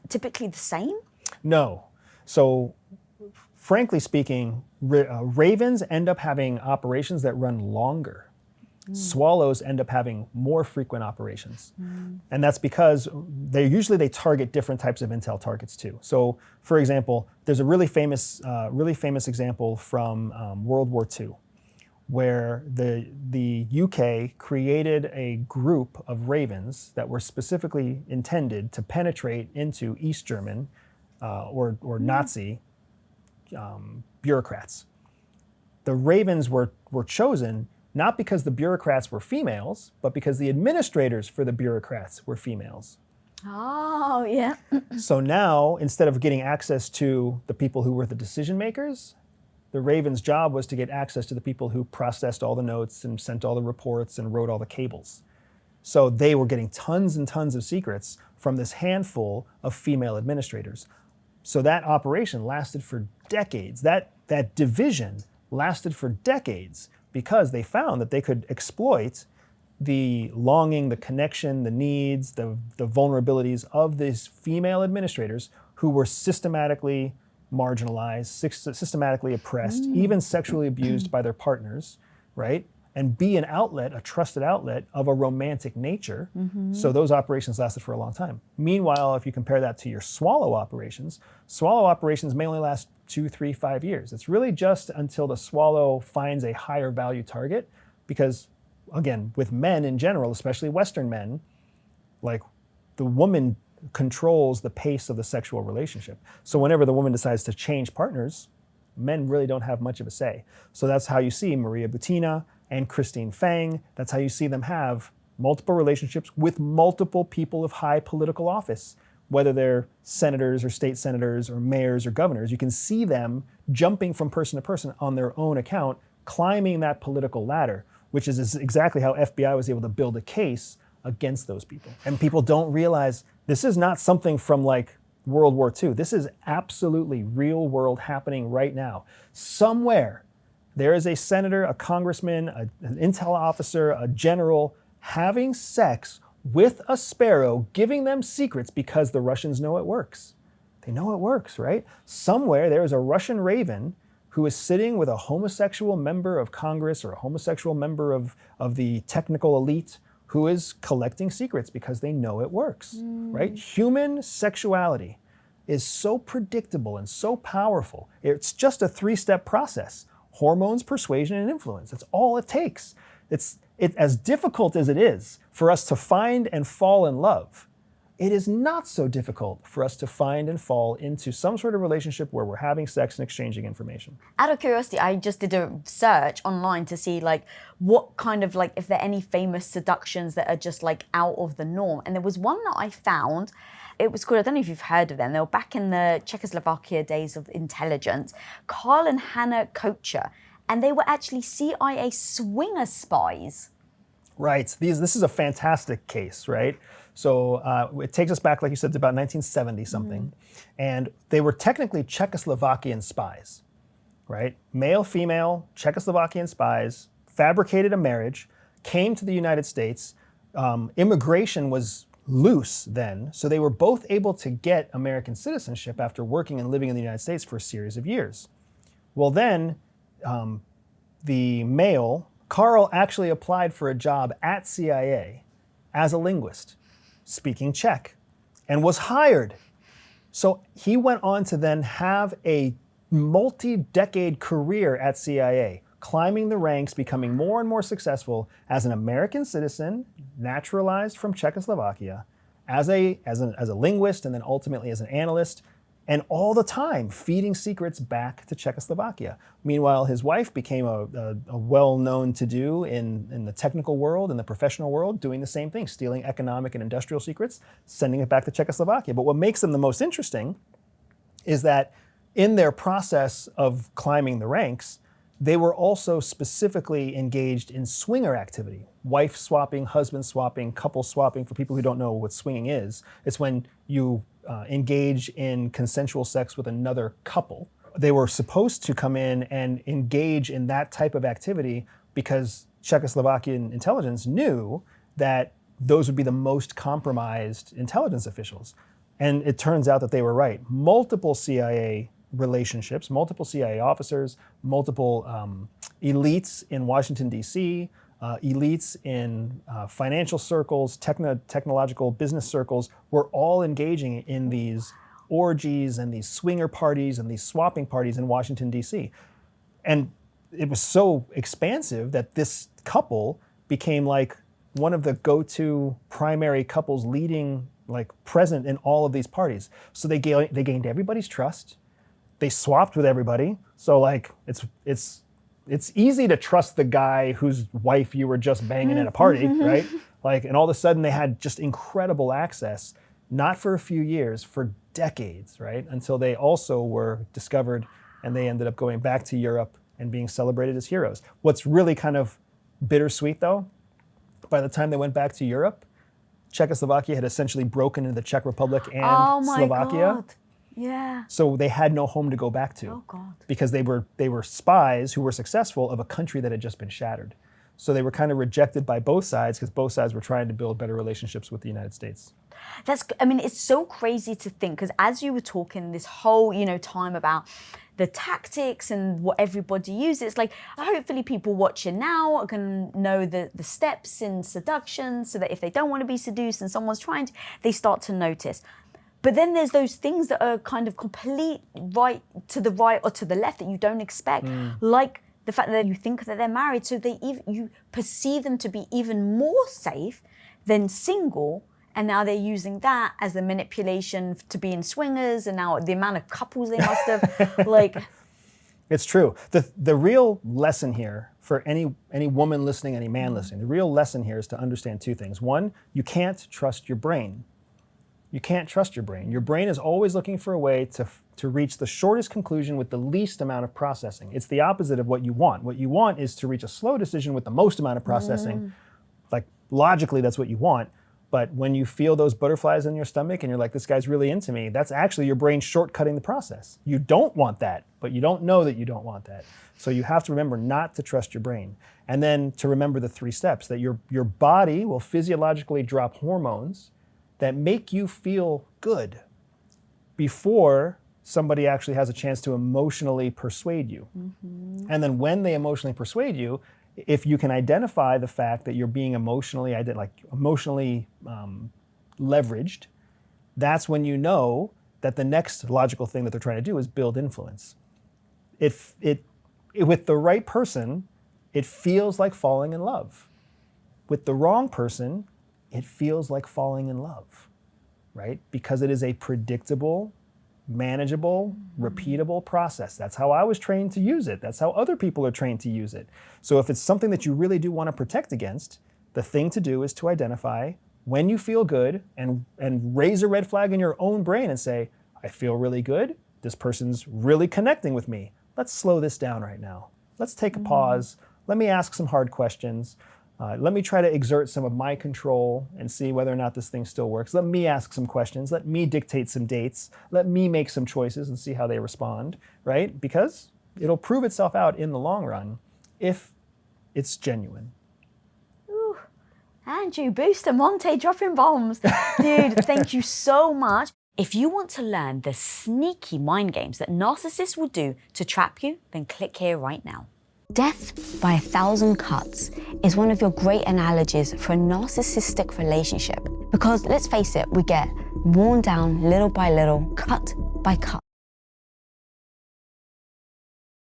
typically the same? No. So frankly speaking, ravens end up having operations that run longer. Swallows end up having more frequent operations. And that's because they target different types of intel targets too. So for example, there's a really famous example from World War II, where the UK created a group of ravens that were specifically intended to penetrate into East German or Nazi bureaucrats. The ravens were chosen not because the bureaucrats were females, but because the administrators for the bureaucrats were females. Oh, yeah. So now, instead of getting access to the people who were the decision makers, the raven's job was to get access to the people who processed all the notes and sent all the reports and wrote all the cables. So they were getting tons and tons of secrets from this handful of female administrators. So that operation lasted for decades. That division lasted for decades because they found that they could exploit the longing, the connection, the needs, the vulnerabilities of these female administrators who were systematically marginalized, systematically oppressed, even sexually abused by their partners, right? And be an outlet, a trusted outlet of a romantic nature. So those operations lasted for a long time. Meanwhile, if you compare that to your swallow operations may only last 2, 3, 5 years. It's really just until the swallow finds a higher value target, because again, with men in general, especially Western men, like the woman controls the pace of the sexual relationship. So whenever the woman decides to change partners, men really don't have much of a say. So that's how you see Maria Butina and Christine Fang. That's how you see them have multiple relationships with multiple people of high political office, whether they're senators or state senators or mayors or governors. You can see them jumping from person to person on their own account, climbing that political ladder, which is exactly how FBI was able to build a case against those people. And people don't realize this is not something from like World War II. This is absolutely real world happening right now. Somewhere there is a senator, a congressman, an intel officer, a general having sex with a sparrow, giving them secrets because the Russians know it works. They know it works, right? Somewhere there is a Russian raven who is sitting with a homosexual member of Congress or a homosexual member of the technical elite who is collecting secrets because they know it works, right? Human sexuality is so predictable and so powerful. It's just a 3-step process: hormones, persuasion, and influence. That's all it takes. It's as difficult as it is for us to find and fall in love, it is not so difficult for us to find and fall into some sort of relationship where we're having sex and exchanging information. Out of curiosity, I just did a search online to see like what kind of like, if there are any famous seductions that are just like out of the norm. And there was one that I found. It was called, I don't know if you've heard of them. They were back in the Czechoslovakia days of intelligence, Carl and Hannah Kocher. And they were actually CIA swinger spies. Right. This is a fantastic case, right? So it takes us back, like you said, to about 1970 something. And they were technically Czechoslovakian spies, right? Male, female, Czechoslovakian spies, fabricated a marriage, came to the United States. Immigration was loose then, so they were both able to get American citizenship after working and living in the United States for a series of years. Well, then the male, Carl, actually applied for a job at CIA as a linguist, speaking Czech, and was hired. So he went on to then have a multi-decade career at CIA, climbing the ranks, becoming more and more successful as an American citizen, naturalized from Czechoslovakia, as a linguist, and then ultimately as an analyst, and all the time feeding secrets back to Czechoslovakia. Meanwhile, his wife became a well-known to-do in the technical world, in the professional world, doing the same thing, stealing economic and industrial secrets, sending it back to Czechoslovakia. But what makes them the most interesting is that in their process of climbing the ranks, they were also specifically engaged in swinger activity, wife swapping, husband swapping, couple swapping. For people who don't know what swinging is, it's when you engage in consensual sex with another couple. They were supposed to come in and engage in that type of activity because Czechoslovakian intelligence knew that those would be the most compromised intelligence officials. And it turns out that they were right. Multiple CIA relationships, multiple CIA officers, multiple elites in Washington, D.C., elites in financial circles, technological business circles, were all engaging in these orgies and these swinger parties and these swapping parties in Washington, D.C. And it was so expansive that this couple became like one of the go-to primary couples leading, like present in all of these parties. So they gained everybody's trust. They swapped with everybody. So like it's easy to trust the guy whose wife you were just banging at a party, right? Like, and all of a sudden they had just incredible access, not for a few years, for decades, right? Until they also were discovered and they ended up going back to Europe and being celebrated as heroes. What's really kind of bittersweet though, by the time they went back to Europe, Czechoslovakia had essentially broken into the Czech Republic and Slovakia. God. Yeah. So they had no home to go back to. Oh God. Because they were spies who were successful of a country that had just been shattered. So they were kind of rejected by both sides because both sides were trying to build better relationships with the United States. It's so crazy to think, because as you were talking this whole, time about the tactics and what everybody uses, like hopefully people watching now are going to know the steps in seduction, so that if they don't want to be seduced and someone's trying to, they start to notice. But then there's those things that are kind of complete right to the right or to the left that you don't expect, like the fact that you think that they're married, so you perceive them to be even more safe than single, and now they're using that as a manipulation to be in swingers, and now the amount of couples they must have, like. It's true. The real lesson here for any woman listening, any man listening, the real lesson here is to understand two things. One, you can't trust your brain. You can't trust your brain. Your brain is always looking for a way to reach the shortest conclusion with the least amount of processing. It's the opposite of what you want. What you want is to reach a slow decision with the most amount of processing. Like logically, that's what you want. But when you feel those butterflies in your stomach and you're like, this guy's really into me, that's actually your brain shortcutting the process. You don't want that, but you don't know that you don't want that. So you have to remember not to trust your brain. And then to remember the 3 steps, that your body will physiologically drop hormones that make you feel good before somebody actually has a chance to emotionally persuade you. And then when they emotionally persuade you, if you can identify the fact that you're being emotionally leveraged, that's when you know that the next logical thing that they're trying to do is build influence. With the right person, it feels like falling in love. With the wrong person, it feels like falling in love, right? Because it is a predictable, manageable, repeatable process. That's how I was trained to use it. That's how other people are trained to use it. So if it's something that you really do want to protect against, the thing to do is to identify when you feel good and raise a red flag in your own brain and say, I feel really good. This person's really connecting with me. Let's slow this down right now. Let's take a pause. Let me ask some hard questions. Let me try to exert some of my control and see whether or not this thing still works. Let me ask some questions. Let me dictate some dates. Let me make some choices and see how they respond, right? Because it'll prove itself out in the long run if it's genuine. Ooh, Andrew Bustamante dropping bombs. Dude, thank you so much. If you want to learn the sneaky mind games that narcissists will do to trap you, then click here right now. Death by 1,000 cuts is one of your great analogies for a narcissistic relationship. Because let's face it, we get worn down little by little, cut by cut.